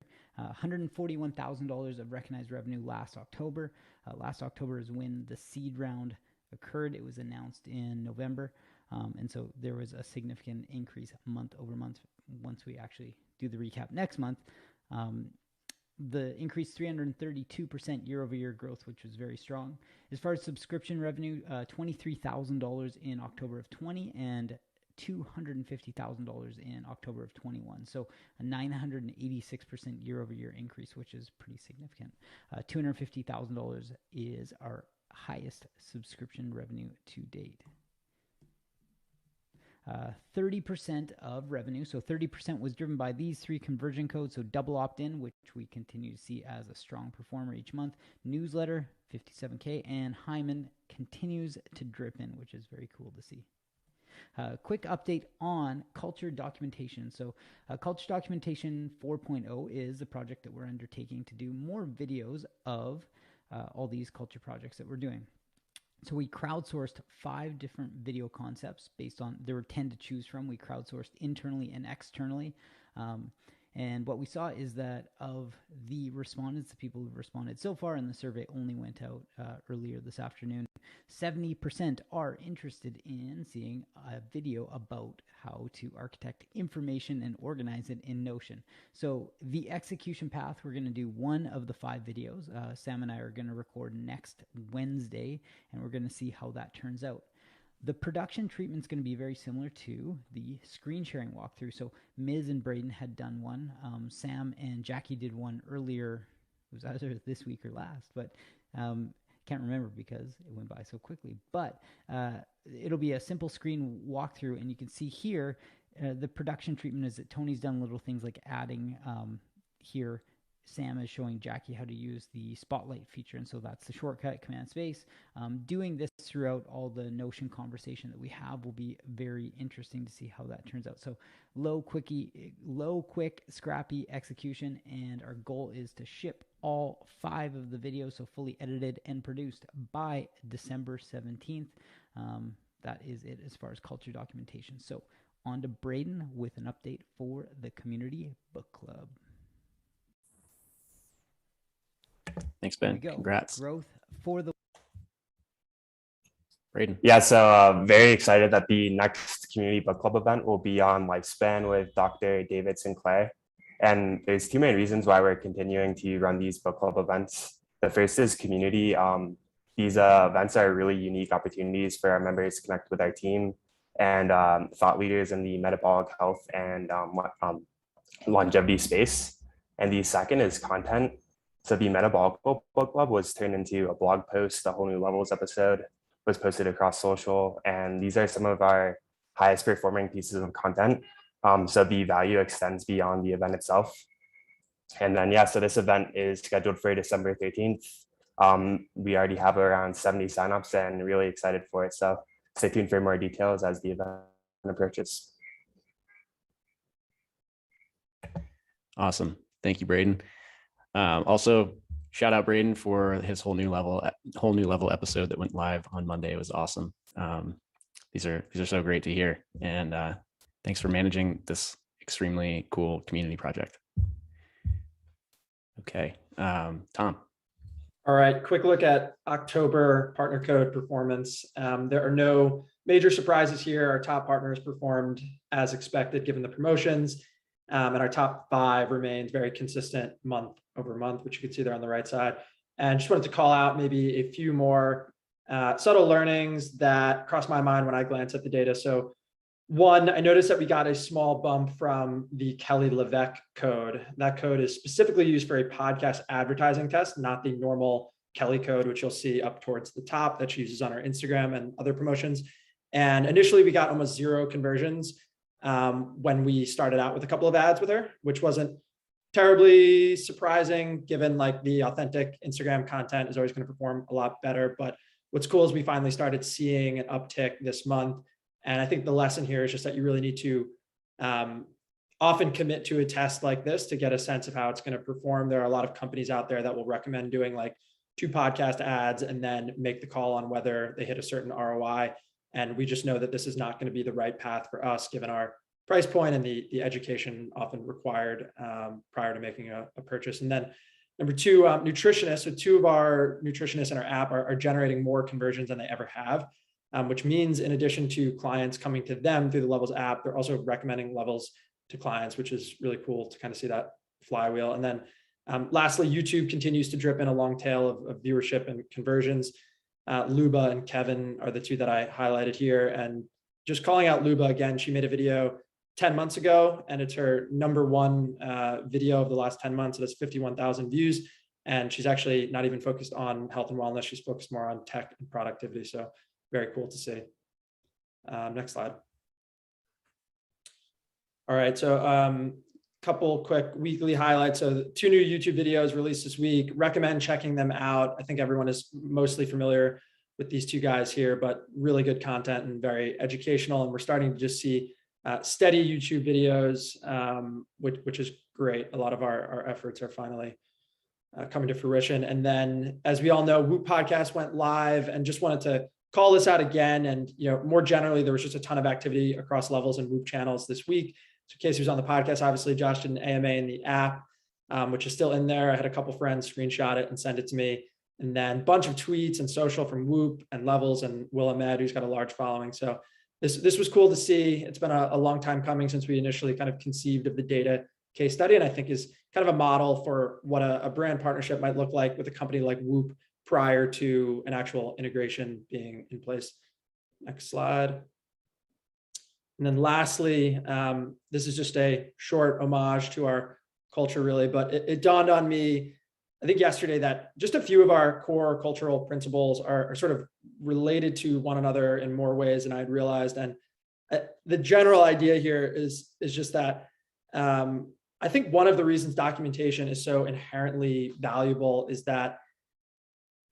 $141,000 of recognized revenue last October. Last October is when the seed round occurred. It was announced in November. And so there was a significant increase month over month once we actually do the recap next month. The increase 332% year over year growth, which was very strong. As far as subscription revenue, $23,000 in October of 20 and $250,000 in October of 21. So a 986% year over year increase, which is pretty significant. $250,000 is our highest subscription revenue to date. 30% of revenue, so 30% was driven by these 3 conversion codes. So double opt-in, which we continue to see as a strong performer each month. Newsletter, 57K, and Hyman continues to drip in, which is very cool to see. Quick update on culture documentation. So culture documentation 4.0 is a project that we're undertaking to do more videos of all these culture projects that we're doing. So we crowdsourced 5 different video concepts based on, there were 10 to choose from. We crowdsourced internally and externally. And what we saw is that of the respondents, the people who've responded so far, and the survey only went out earlier this afternoon, 70% are interested in seeing a video about how to architect information and organize it in Notion. So the execution path, we're going to do 1 of the 5 videos. Sam and I are going to record next Wednesday, and we're going to see how that turns out. The production treatment is going to be very similar to the screen sharing walkthrough. So Ms. and Braden had done one. Sam and Jackie did one earlier. It was either this week or last, but can't remember because it went by so quickly. But it'll be a simple screen walkthrough, and you can see here the production treatment is that Tony's done little things like adding here. Sam is showing Jackie how to use the spotlight feature, and so that's the shortcut, Command Space. Doing this throughout all the Notion conversation that we have will be very interesting to see how that turns out. So low, quick, scrappy execution, and our goal is to ship all 5 of the videos, so fully edited and produced, by December 17th. That is it as far as culture documentation. So on to Braden with an update for the Community Book Club. Thanks, Ben. Congrats. Growth for the Braden. Yeah, so very excited that the next Community Book Club event will be on Lifespan with Dr. David Sinclair. And there's 2 main reasons why we're continuing to run these book club events. The first is community. These events are really unique opportunities for our members to connect with our team and thought leaders in the metabolic health and longevity space. And the second is content. So the Metabolic Book Club was turned into a blog post. The Whole New Levels episode was posted across social, and these are some of our highest performing pieces of content. So the value extends beyond the event itself. And then, yeah, so this event is scheduled for December 13th. We already have around 70 signups and really excited for it. So stay tuned for more details as the event approaches. Awesome. Thank you, Braden. Also, shout out Braden for his whole new level episode that went live on Monday. It was awesome. These are so great to hear, and thanks for managing this extremely cool community project. Okay, Tom. All right, quick look at October partner code performance. There are no major surprises here. Our top partners performed as expected given the promotions. And our top 5 remains very consistent month over month, which you can see there on the right side. And just wanted to call out maybe a few more subtle learnings that crossed my mind when I glanced at the data. So 1, I noticed that we got a small bump from the Kelly LeVesque code. That code is specifically used for a podcast advertising test, not the normal Kelly code, which you'll see up towards the top that she uses on her Instagram and other promotions. And initially we got almost 0 conversions when we started out with a couple of ads with her, which wasn't terribly surprising given like the authentic Instagram content is always going to perform a lot better. But what's cool is we finally started seeing an uptick this month. And I think the lesson here is just that you really need to often commit to a test like this to get a sense of how it's going to perform. There are a lot of companies out there that will recommend doing like 2 podcast ads and then make the call on whether they hit a certain ROI. And we just know that this is not going to be the right path for us, given our price point and the education often required prior to making a purchase. And then number 2, nutritionists. So 2 of our nutritionists in our app are generating more conversions than they ever have, which means in addition to clients coming to them through the Levels app, they're also recommending Levels to clients, which is really cool to kind of see that flywheel. And then lastly, YouTube continues to drip in a long tail of viewership and conversions. Luba and Kevin are the 2 that I highlighted here. And just calling out Luba again, she made a video 10 months ago, and it's her #1 video of the last 10 months. It has 51,000 views. And she's actually not even focused on health and wellness. She's focused more on tech and productivity. So very cool to see. Next slide. All right, so couple quick weekly highlights. So 2 new YouTube videos released this week. Recommend checking them out. I think everyone is mostly familiar with these 2 guys here, but really good content and very educational. And we're starting to just see steady YouTube videos, which is great. A lot of our efforts are finally coming to fruition. And then, as we all know, Whoop podcast went live, and just wanted to call this out again. And more generally, there was just a ton of activity across levels and Whoop channels this week. So Casey was on the podcast. Obviously, Josh did an AMA in the app, which is still in there. I had a couple friends screenshot it and send it to me. And then a bunch of tweets and social from Whoop and Levels and Will Ahmed, who's got a large following. So this was cool to see. It's been a long time coming since we initially kind of conceived of the data case study, and I think is kind of a model for what a brand partnership might look like with a company like Whoop prior to an actual integration being in place. Next slide. And then lastly, this is just a short homage to our culture, really, but it dawned on me, I think yesterday, that just a few of our core cultural principles are sort of related to one another in more ways than I'd realized. And the general idea here is just that I think one of the reasons documentation is so inherently valuable is that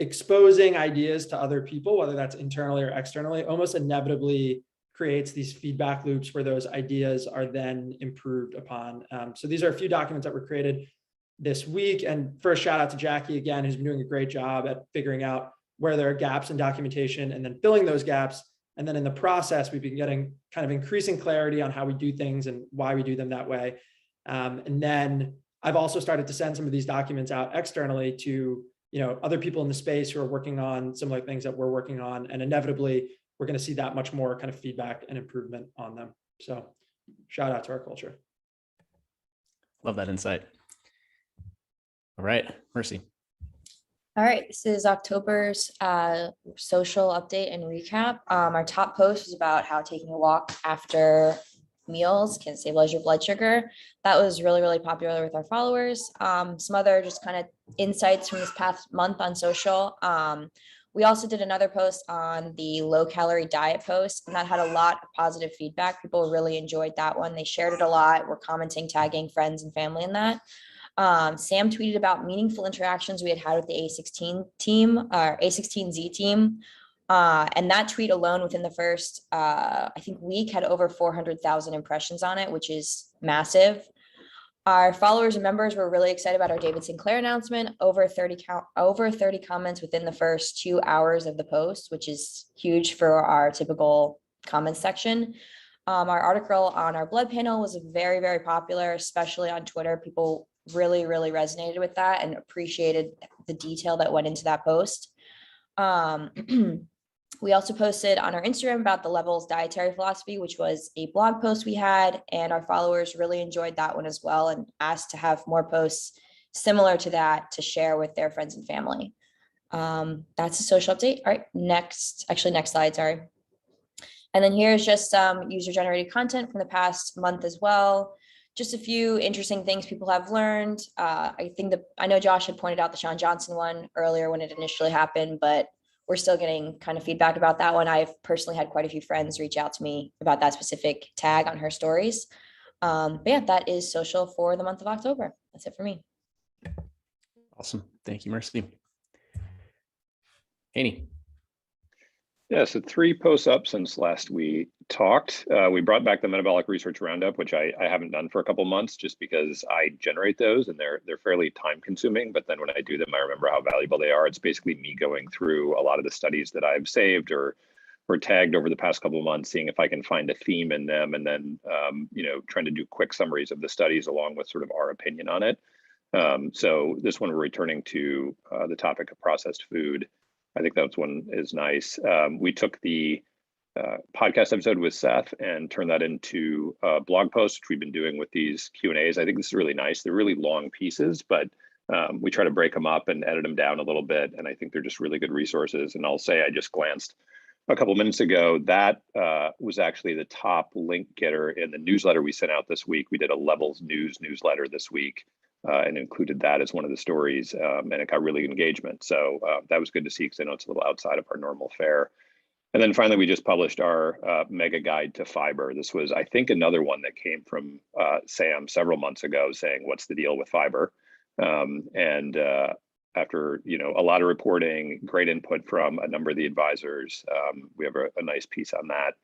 exposing ideas to other people, whether that's internally or externally, almost inevitably creates these feedback loops where those ideas are then improved upon. So these are a few documents that were created this week. And first, shout out to Jackie again, who's been doing a great job at figuring out where there are gaps in documentation and then filling those gaps. And then in the process, we've been getting kind of increasing clarity on how we do things and why we do them that way. And then I've also started to send some of these documents out externally to other people in the space who are working on similar things that we're working on. And inevitably, we're going to see that much more kind of feedback and improvement on them. So shout out to our culture. Love that insight. All right, Mercy. All right, this is October's social update and recap. Our top post was about how taking a walk after meals can stabilize your blood sugar. That was really, really popular with our followers. Some other just kind of insights from this past month on social. We also did another post on the low calorie diet post, and that had a lot of positive feedback. People really enjoyed that one. They shared it a lot, were commenting, tagging friends and family in that. Sam tweeted about meaningful interactions we had with the A16 team, or A16Z team. And that tweet alone within the first, I think, week had over 400,000 impressions on it, which is massive. Our followers and members were really excited about our David Sinclair announcement. Over 30 comments within the first 2 hours of the post, which is huge for our typical comments section. Our article on our blood panel was very, very popular, especially on Twitter. People really, really resonated with that and appreciated the detail that went into that post. We also posted on our Instagram about the Levels dietary philosophy, which was a blog post we had, and our followers really enjoyed that one as well and asked to have more posts similar to that to share with their friends and family. That's a social update. All right, next slide, sorry. And then here's just some user-generated content from the past month as well. Just a few interesting things people have learned. I know Josh had pointed out the Sean Johnson one earlier when it initially happened, but we're still getting kind of feedback about that one. I've personally had quite a few friends reach out to me about that specific tag on her stories. But yeah, that is social for the month of October. That's it for me. Awesome. Thank you, Mercy. Annie. Yeah, so 3 posts up since last we talked. We brought back the metabolic research roundup, which I haven't done for a couple months just because I generate those and they're fairly time consuming. But then when I do them, I remember how valuable they are. It's basically me going through a lot of the studies that I've saved or tagged over the past couple of months, seeing if I can find a theme in them, and then trying to do quick summaries of the studies along with sort of our opinion on it. So this one we're returning to the topic of processed food. I think that one is nice. We took the podcast episode with Seth and turned that into a blog post, which we've been doing with these Q&As. I think this is really nice. They're really long pieces, but we try to break them up and edit them down a little bit. And I think they're just really good resources. And I'll say I just glanced a couple minutes ago. That was actually the top link getter in the newsletter we sent out this week. We did a Levels News newsletter this week. and included that as one of the stories, and it got really good engagement. So that was good to see, because I know it's a little outside of our normal fare. And then finally, we just published our mega guide to fiber. This was, I think, another one that came from Sam several months ago saying, what's the deal with fiber? After a lot of reporting, great input from a number of the advisors, we have a nice piece on that.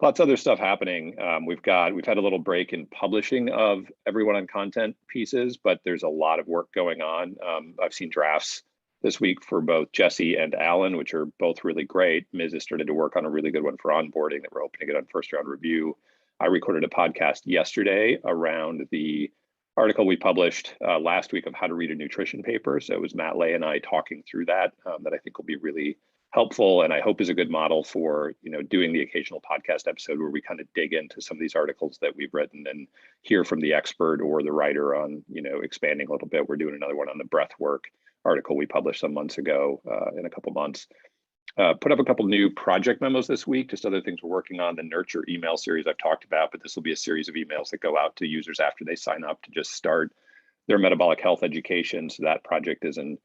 Lots of other stuff happening. We've had a little break in publishing of Everyone on Content pieces, but there's a lot of work going on. I've seen drafts this week for both Jesse and Alan, which are both really great. Ms. has started to work on a really good one for onboarding that we're opening it on first round review. I recorded a podcast yesterday around the article we published last week of how to read a nutrition paper. So it was Matt Lay and I talking through that, that I think will be really helpful, and I hope is a good model for doing the occasional podcast episode where we kind of dig into some of these articles that we've written and hear from the expert or the writer on expanding a little bit. We're doing another one on the breath work article we published some months ago in a couple months. Put up a couple new project memos this week, just other things we're working on. The Nurture email series I've talked about, but this will be a series of emails that go out to users after they sign up to just start their metabolic health education. So that project is in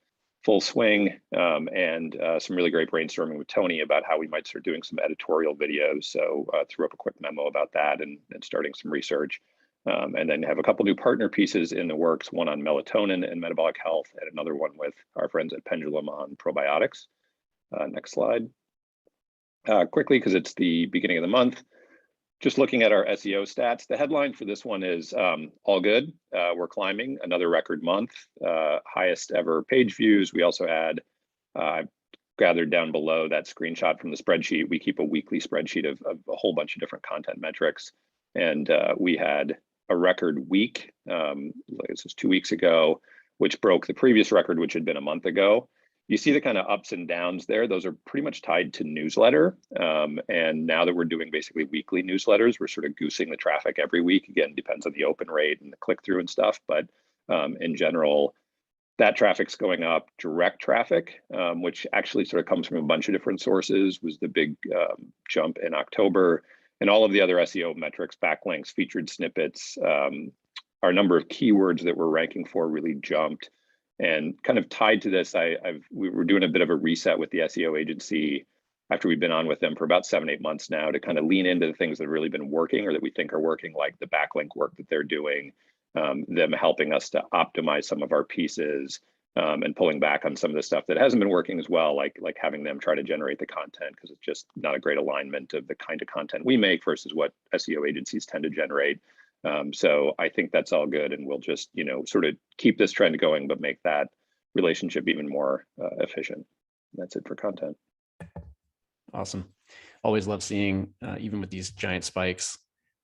full swing, and some really great brainstorming with Tony about how we might start doing some editorial videos. So threw up a quick memo about that and starting some research. And then have a couple new partner pieces in the works, one on melatonin and metabolic health, and another one with our friends at Pendulum on probiotics. Next slide. Quickly, because it's the beginning of the month, just looking at our SEO stats, the headline for this one is all good. We're climbing, another record month, highest ever page views. We also had, I've gathered down below that screenshot from the spreadsheet. We keep a weekly spreadsheet of a whole bunch of different content metrics. And we had a record week, this was 2 weeks ago, which broke the previous record, which had been a month ago. You see the kind of ups and downs there. Those are pretty much tied to newsletter. And now that we're doing basically weekly newsletters, we're sort of goosing the traffic every week. Again, depends on the open rate and the click-through and stuff. But in general, that traffic's going up. Direct traffic, which actually sort of comes from a bunch of different sources, was the big jump in October. And all of the other SEO metrics, backlinks, featured snippets, our number of keywords that we're ranking for really jumped. And kind of tied to this, we were doing a bit of a reset with the SEO agency after we've been on with them for about 7-8 months now, to kind of lean into the things that have really been working or that we think are working, like the backlink work that they're doing, them helping us to optimize some of our pieces, and pulling back on some of the stuff that hasn't been working as well, like having them try to generate the content, because it's just not a great alignment of the kind of content we make versus what SEO agencies tend to generate. So I think that's all good, and we'll just sort of keep this trend going, but make that relationship even more efficient. That's it for content. Awesome. Always love seeing, even with these giant spikes,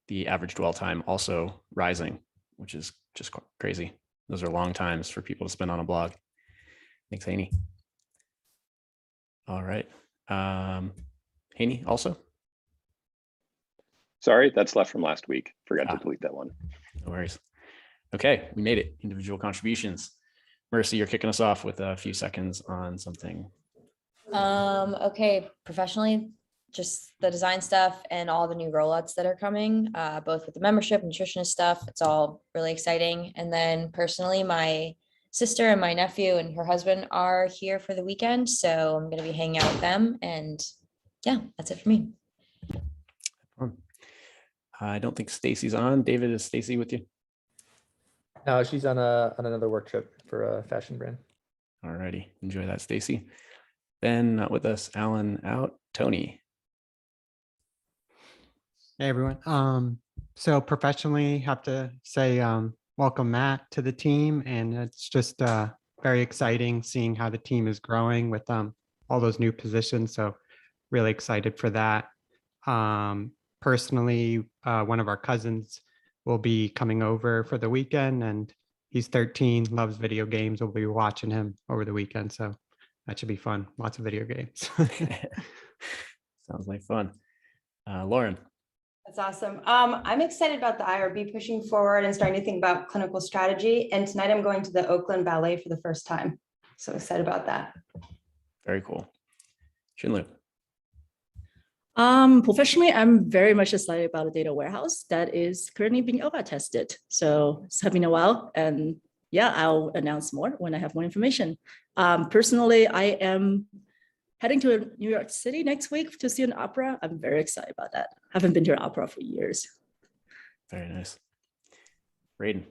the average dwell time also rising, which is just crazy. Those are long times for people to spend on a blog. Thanks, Haney. All right. Haney also? Sorry, that's left from last week. Forgot to delete that one. No worries. Okay, we made it. Individual contributions. Mercy, you're kicking us off with a few seconds on something. Okay, professionally, just the design stuff and all the new rollouts that are coming, both with the membership, nutritionist stuff. It's all really exciting. And then personally, my sister and my nephew and her husband are here for the weekend, so I'm going to be hanging out with them. And yeah, that's it for me. I don't think Stacy's on. David, is Stacy with you? No, she's on another work trip for a fashion brand. All righty. Enjoy that, Stacy. Ben, not with us. Alan out. Tony. Hey, everyone. So professionally, have to say welcome, Matt, to the team. And it's just very exciting seeing how the team is growing with all those new positions. So really excited for that. Personally, one of our cousins will be coming over for the weekend, and he's 13, loves video games. We'll be watching him over the weekend. So that should be fun. Lots of video games. Sounds like fun. Lauren. That's awesome. I'm excited about the IRB pushing forward and starting to think about clinical strategy. And tonight I'm going to the Oakland Ballet for the first time. So excited about that. Very cool. Shinlu. Professionally, I'm very much excited about a data warehouse that is currently being alpha tested. So it's been a while, and yeah, I'll announce more when I have more information. Personally, I am heading to New York City next week to see an opera. I'm very excited about that. I haven't been to an opera for years. Very nice. Braden.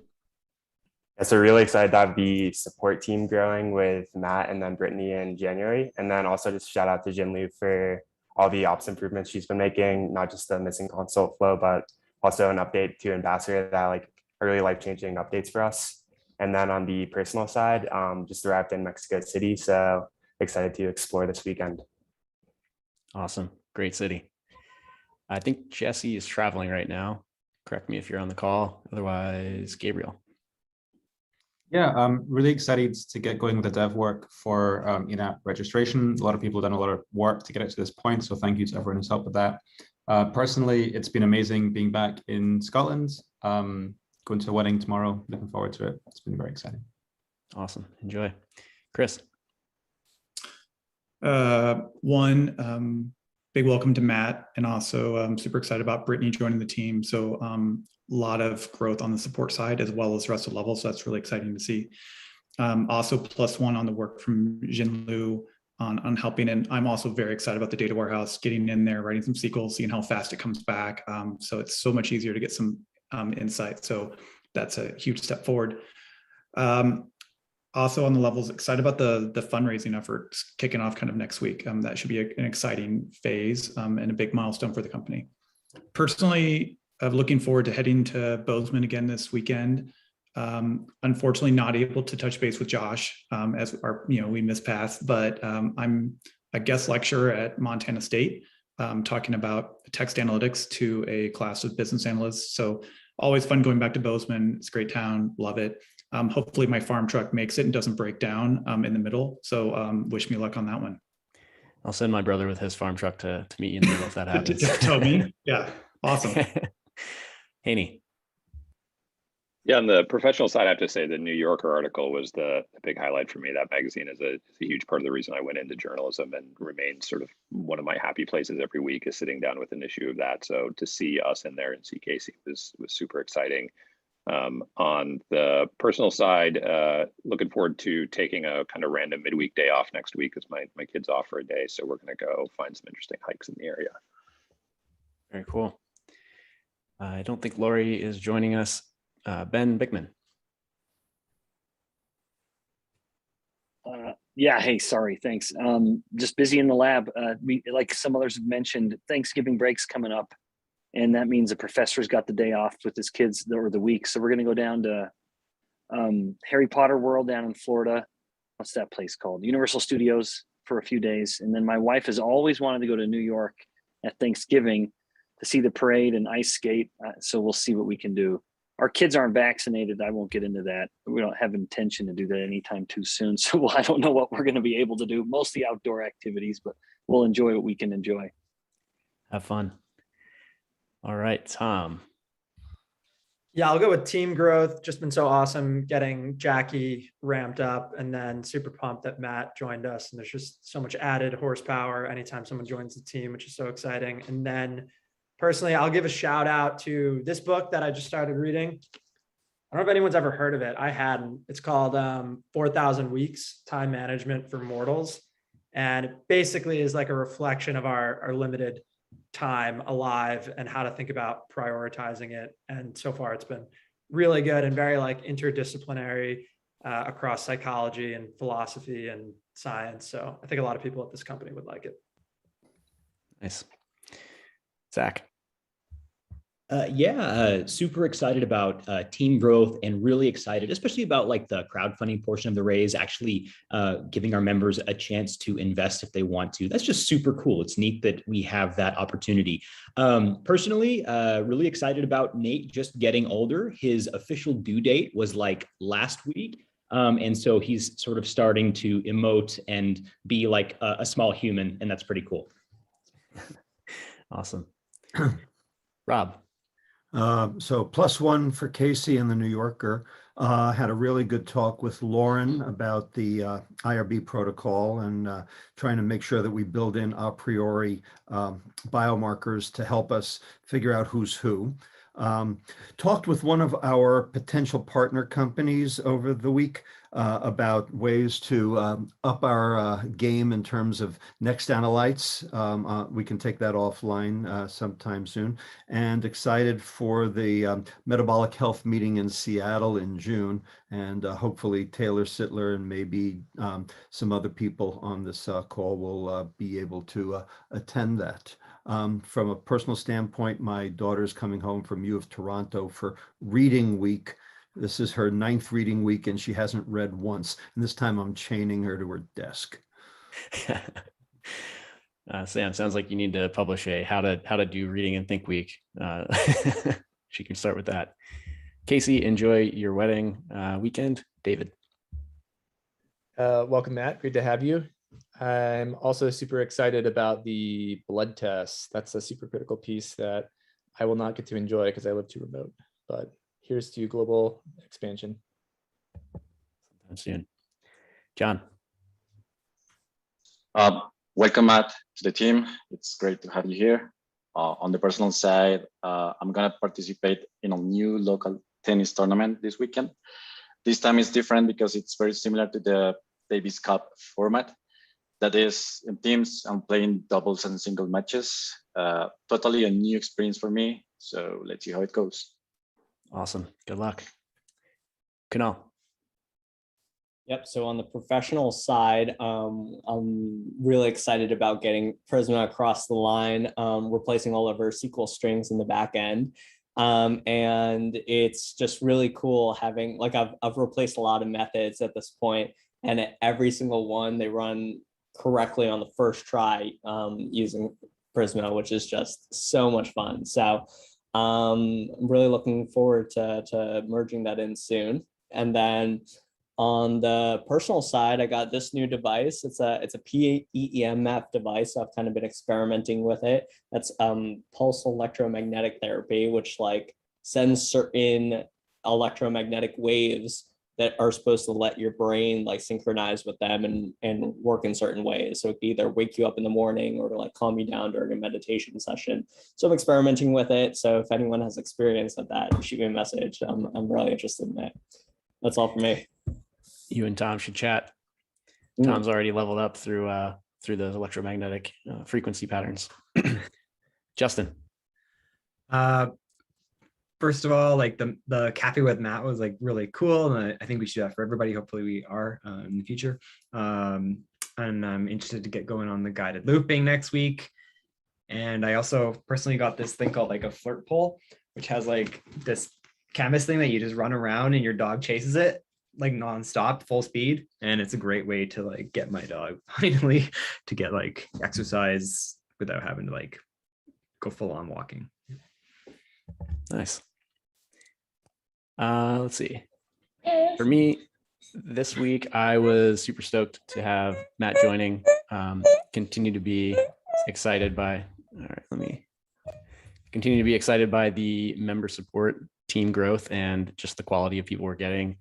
Yeah, so really excited to have the support team growing with Matt and then Brittany in January. And then also just shout out to Jinlu for all the ops improvements she's been making, not just the missing consult flow, but also an update to Ambassador that are really life-changing updates for us. And then on the personal side, just arrived in Mexico City. So excited to explore this weekend. Awesome. Great city. I think Jesse is traveling right now. Correct me if you're on the call. Otherwise, Gabriel. Yeah, I'm really excited to get going with the dev work for in-app registration. A lot of people have done a lot of work to get it to this point, so thank you to everyone who's helped with that. Personally, it's been amazing being back in Scotland, going to a wedding tomorrow. Looking forward to it. It's been very exciting. Awesome. Enjoy. Chris. Big welcome to Matt, and also I'm super excited about Brittany joining the team. So a lot of growth on the support side as well as the rest of the level. So that's really exciting to see. Also +1 on the work from Jinlu on helping. And I'm also very excited about the data warehouse, getting in there, writing some SQL, seeing how fast it comes back. So it's so much easier to get some insight. So that's a huge step forward. Also on the levels, excited about the fundraising efforts kicking off kind of next week. That should be an exciting phase and a big milestone for the company. Personally, I'm looking forward to heading to Bozeman again this weekend. Unfortunately, not able to touch base with Josh as we missed paths, but I'm a guest lecturer at Montana State talking about text analytics to a class of business analysts. So always fun going back to Bozeman. It's a great town, love it. Hopefully my farm truck makes it and doesn't break down in the middle. So wish me luck on that one. I'll send my brother with his farm truck to meet you in the middle if that happens. Tell me. Yeah. Awesome. Haney. Yeah, on the professional side, I have to say the New Yorker article was the big highlight for me. That magazine is a huge part of the reason I went into journalism and remains sort of one of my happy places every week is sitting down with an issue of that. So to see us in there and see Casey was super exciting. On the personal side, looking forward to taking a kind of random midweek day off next week because my kid's off for a day. So we're going to go find some interesting hikes in the area. Very cool. I don't think Lori is joining us. Ben Bikman. Yeah, hey, sorry, thanks. Just busy in the lab. We, like some others have mentioned, Thanksgiving break's coming up. And that means the professor's got the day off with his kids or the week. So we're going to go down to Harry Potter World down in Florida. What's that place called? Universal Studios for a few days. And then my wife has always wanted to go to New York at Thanksgiving to see the parade and ice skate. So we'll see what we can do. Our kids aren't vaccinated. I won't get into that. We don't have intention to do that anytime too soon. So I don't know what we're going to be able to do. Mostly outdoor activities, but we'll enjoy what we can enjoy. Have fun. All right, Tom. Yeah, I'll go with team growth. Just been so awesome getting Jackie ramped up and then super pumped that Matt joined us. And there's just so much added horsepower anytime someone joins the team, which is so exciting. And then personally, I'll give a shout out to this book that I just started reading. I don't know if anyone's ever heard of it. I hadn't. It's called 4,000 Weeks, Time Management for Mortals. And it basically is like a reflection of our limited time alive and how to think about prioritizing it. And so far it's been really good and very like interdisciplinary across psychology and philosophy and science. So I think a lot of people at this company would like it. Nice. Zach. Super excited about team growth and really excited, especially about like the crowdfunding portion of the raise, actually giving our members a chance to invest if they want to. That's just super cool. It's neat that we have that opportunity. Personally, really excited about Nate just getting older. His official due date was like last week. And so he's sort of starting to emote and be like a small human, and that's pretty cool. Awesome. Rob. So +1 for Casey in the New Yorker. Had a really good talk with Lauren about the IRB protocol and trying to make sure that we build in a priori biomarkers to help us figure out who's who. Talked with one of our potential partner companies over the week about ways to up our game in terms of next analytes. We can take that offline sometime soon. And excited for the metabolic health meeting in Seattle in June. And hopefully Taylor Sittler and maybe some other people on this call will be able to attend that. From a personal standpoint, my daughter's coming home from U of Toronto for reading week. This is her 9th reading week and she hasn't read once. And this time I'm chaining her to her desk. Sam, sounds like you need to publish a how to do reading and think week. She can start with that. Casey, enjoy your wedding weekend. David. Welcome, Matt. Great to have you. I'm also super excited about the blood test. That's a super critical piece that I will not get to enjoy because I live too remote. But here's to global expansion. Sometime soon. John. Welcome, Matt, to the team. It's great to have you here. On the personal side, I'm going to participate in a new local tennis tournament this weekend. This time is different because it's very similar to the Davis Cup format. That is, in teams, I'm playing doubles and single matches. Totally a new experience for me. So let's see how it goes. Awesome. Good luck. Kunal. Yep. So on the professional side, I'm really excited about getting Prisma across the line, replacing all of our SQL strings in the back end. And it's just really cool having, like, I've replaced a lot of methods at this point, and at every single one they run correctly on the first try using Prisma, which is just so much fun. So I'm really looking forward to merging that in soon. And then on the personal side, I got this new device. It's a PEMF device. I've kind of been experimenting with it. That's pulse electromagnetic therapy, which like sends certain electromagnetic waves that are supposed to let your brain like synchronize with them and work in certain ways. So it can either wake you up in the morning or to like calm you down during a meditation session. So I'm experimenting with it. So if anyone has experience with that, shoot me a message. I'm really interested in it. That's all for me. You and Tom should chat. Tom's already leveled up through those electromagnetic frequency patterns. Justin. First of all, like the cafe with Matt was like really cool, and I think we should do that for everybody. Hopefully we are in the future. And I'm interested to get going on the guided looping next week. And I also personally got this thing called like a flirt pole, which has like this canvas thing that you just run around and your dog chases it like nonstop, full speed. And it's a great way to like get my dog finally to get like exercise without having to like go full on walking. Nice. Let's see. For me, this week, I was super stoked to have Matt joining. Continue to be excited by, all right, let me continue to be excited by the member support, team growth, and just the quality of people we're getting.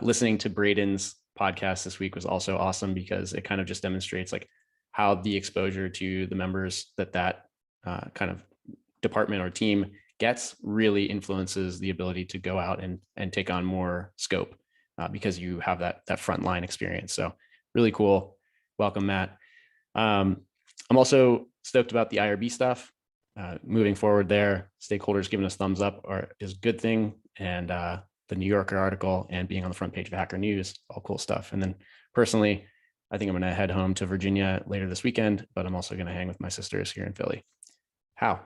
Listening to Braden's podcast this week was also awesome because it kind of just demonstrates like how the exposure to the members that kind of department or team gets really influences the ability to go out and take on more scope because you have that frontline experience. So really cool. Welcome, Matt. I'm also stoked about the IRB stuff. Moving forward there, stakeholders giving us thumbs up is a good thing. And the New Yorker article and being on the front page of Hacker News, all cool stuff. And then personally, I think I'm going to head home to Virginia later this weekend, but I'm also going to hang with my sisters here in Philly. How?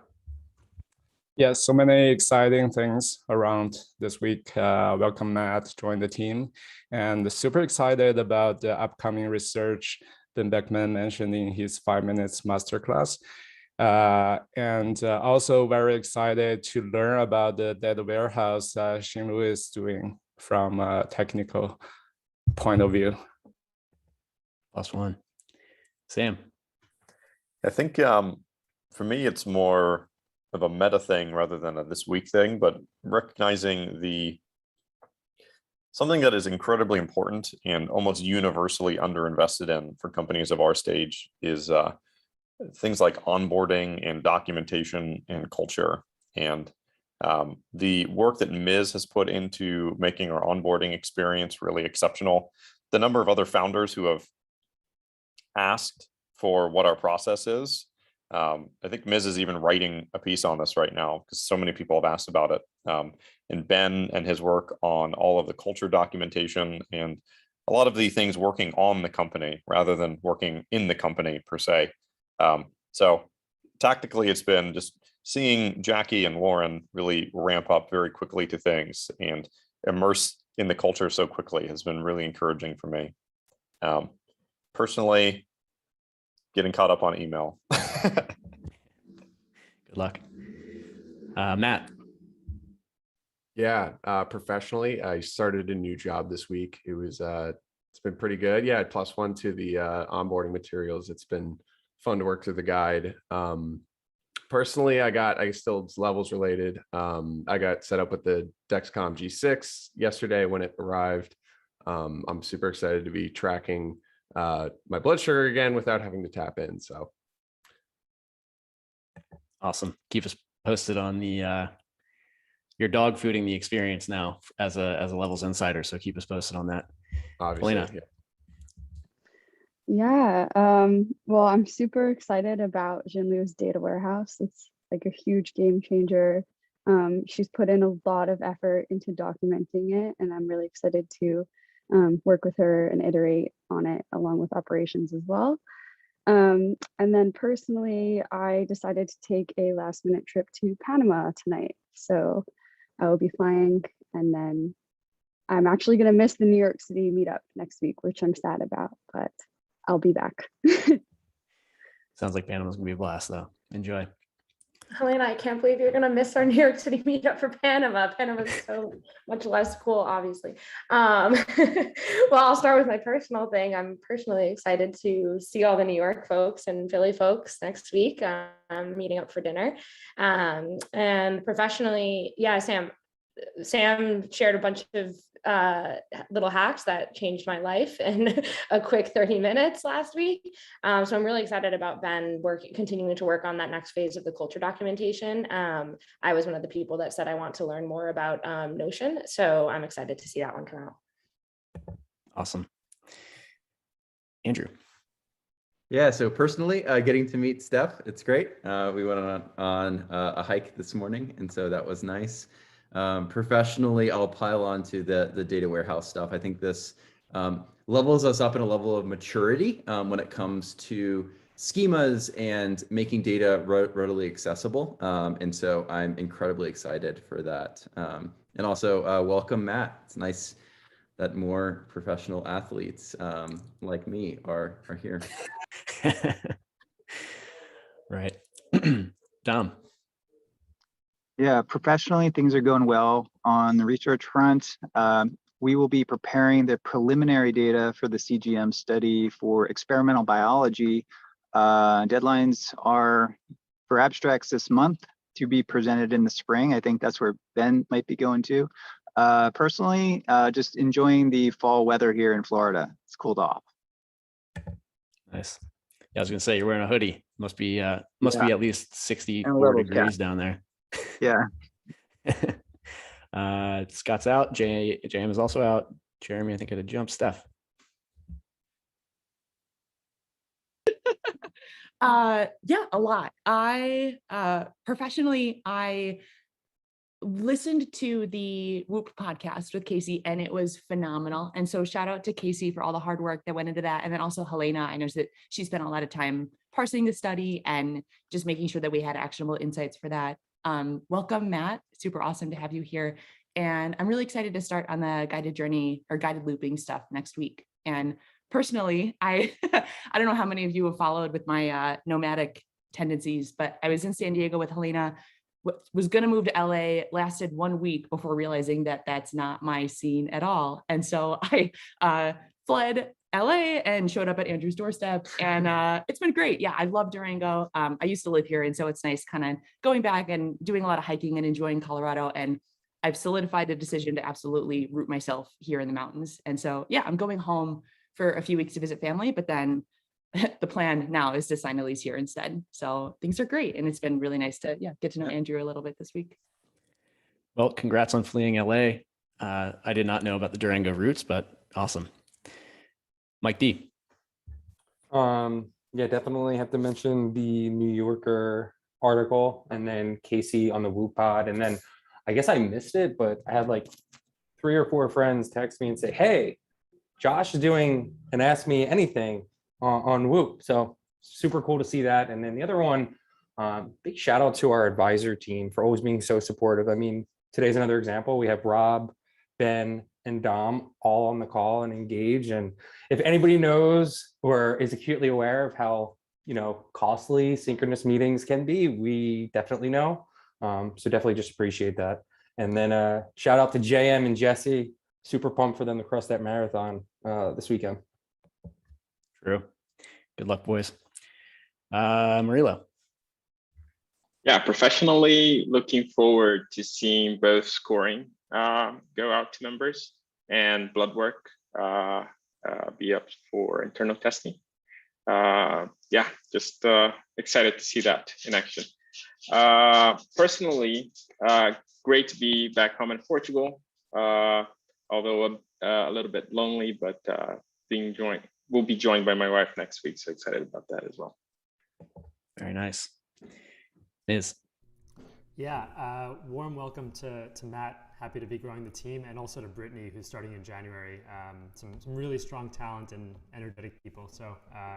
Yeah, so many exciting things around this week. Welcome, Matt, join the team. And super excited about the upcoming research that Bikman mentioned in his 5 minutes masterclass. And also very excited to learn about the data warehouse Xinlu is doing from a technical point of view. +1. Sam. I think for me, it's more of a meta thing rather than a this week thing, but recognizing something that is incredibly important and almost universally underinvested in for companies of our stage is things like onboarding and documentation and culture. And The work that Ms. has put into making our onboarding experience really exceptional. The number of other founders who have asked for what our process is. I think Ms. is even writing a piece on this right now because so many people have asked about it. And Ben and his work on all of the culture documentation and a lot of the things working on the company rather than working in the company per se. So tactically, it's been just seeing Jackie and Lauren really ramp up very quickly to things and immerse in the culture so quickly has been really encouraging for me. Personally, getting caught up on email. Good luck. Matt. Yeah, professionally, I started a new job this week. It's been pretty good. Yeah, +1 to the onboarding materials. It's been fun to work through the guide. Personally, I still it's levels related. I got set up with the Dexcom G6 yesterday when it arrived. I'm super excited to be tracking my blood sugar again without having to tap in. So awesome. Keep us posted on the you're dog fooding the experience now as a levels insider. So keep us posted on that. Obviously. Helena. Yeah, well, I'm super excited about Jinlu's data warehouse. It's like a huge game changer. She's put in a lot of effort into documenting it, and I'm really excited to work with her and iterate on it along with operations as well. And then personally, I decided to take a last minute trip to Panama tonight. So I will be flying, and then I'm actually going to miss the New York City meetup next week, which I'm sad about, but I'll be back. Sounds like Panama's gonna be a blast though. Enjoy. Helena, I can't believe you're gonna miss our New York City meetup for Panama. Panama's so much less cool, obviously. Well, I'll start with my personal thing. I'm personally excited to see all the New York folks and Philly folks next week. I'm meeting up for dinner. And professionally, yeah, Sam shared a bunch of little hacks that changed my life in a quick 30 minutes last week. So I'm really excited about Ben continuing to work on that next phase of the culture documentation. I was one of the people that said I want to learn more about Notion. So I'm excited to see that one come out. Awesome. Andrew. Yeah, so personally, getting to meet Steph, it's great. We went on a hike this morning, and so that was nice. Professionally, I'll pile on to the data warehouse stuff. I think this levels us up in a level of maturity when it comes to schemas and making data readily accessible. And so I'm incredibly excited for that. And also welcome, Matt. It's nice that more professional athletes like me are here. Right. Dom. Yeah, professionally, things are going well on the research front. We will be preparing the preliminary data for the CGM study for experimental biology. Deadlines are for abstracts this month to be presented in the spring. I think that's where Ben might be going to. Personally, just enjoying the fall weather here in Florida. It's cooled off. Nice. Yeah, I was gonna say you're wearing a hoodie. Must be at least 64 degrees down there. Yeah. Scott's out. JM is also out. Jeremy, I think, had a jump. Steph. Yeah, a lot. I professionally, I listened to the Whoop podcast with Casey, and it was phenomenal. And so shout out to Casey for all the hard work that went into that. And then also Helena, I know that she spent a lot of time parsing the study and just making sure that we had actionable insights for that. Welcome, Matt. Super awesome to have you here. And I'm really excited to start on the guided journey or guided looping stuff next week. And personally, I don't know how many of you have followed with my nomadic tendencies, but I was in San Diego with Helena, was going to move to LA, lasted 1 week before realizing that that's not my scene at all. And so I fled LA and showed up at Andrew's doorstep, and it's been great. Yeah, I love Durango. I used to live here, and so it's nice kind of going back and doing a lot of hiking and enjoying Colorado. And I've solidified the decision to absolutely root myself here in the mountains. And so, yeah, I'm going home for a few weeks to visit family, but then the plan now is to sign a lease here instead. So things are great, and it's been really nice to get to know Andrew a little bit this week. Well, congrats on fleeing LA. I did not know about the Durango routes, but awesome. Mike D. Yeah, definitely have to mention the New Yorker article and then Casey on the Whoop pod. And then I guess I missed it, but I had like 3 or 4 friends text me and say, hey, Josh is doing an Ask Me Anything on Whoop. So super cool to see that. And then the other one, big shout out to our advisor team for always being so supportive. I mean, today's another example. We have Rob, Ben, and Dom all on the call and engaged. And if anybody knows or is acutely aware of how, costly synchronous meetings can be, we definitely know. So definitely just appreciate that. And then shout out to JM and Jesse. Super pumped for them to cross that marathon this weekend. True. Good luck, boys. Marilo. Yeah, professionally looking forward to seeing both scoring go out to members and blood work be up for internal testing. Yeah, just excited to see that in action. Personally, great to be back home in Portugal, although a little bit lonely, but we'll be joined by my wife next week, so excited about that as well. Very nice. Miz. Yeah, warm welcome to Matt. Happy to be growing the team, and also to Brittany, who's starting in January. Some really strong talent and energetic people. So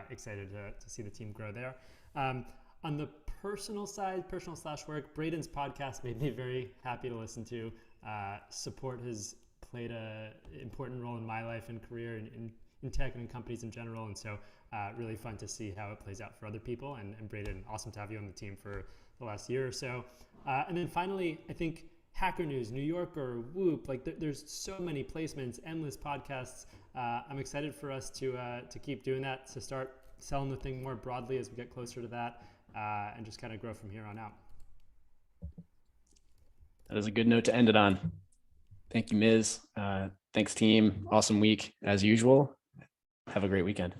excited to see the team grow there. On the personal side, personal/work, Braden's podcast made me very happy to listen to. Support has played an important role in my life and career in tech and in companies in general. And so really fun to see how it plays out for other people. And Braden, awesome to have you on the team for the last year or so. And then finally, I think Hacker News, New Yorker, Whoop, like there's so many placements, endless podcasts. I'm excited for us to keep doing that, to start selling the thing more broadly as we get closer to that, and just kind of grow from here on out. That is a good note to end it on. Thank you, Miz. Thanks, team. Awesome week as usual. Have a great weekend.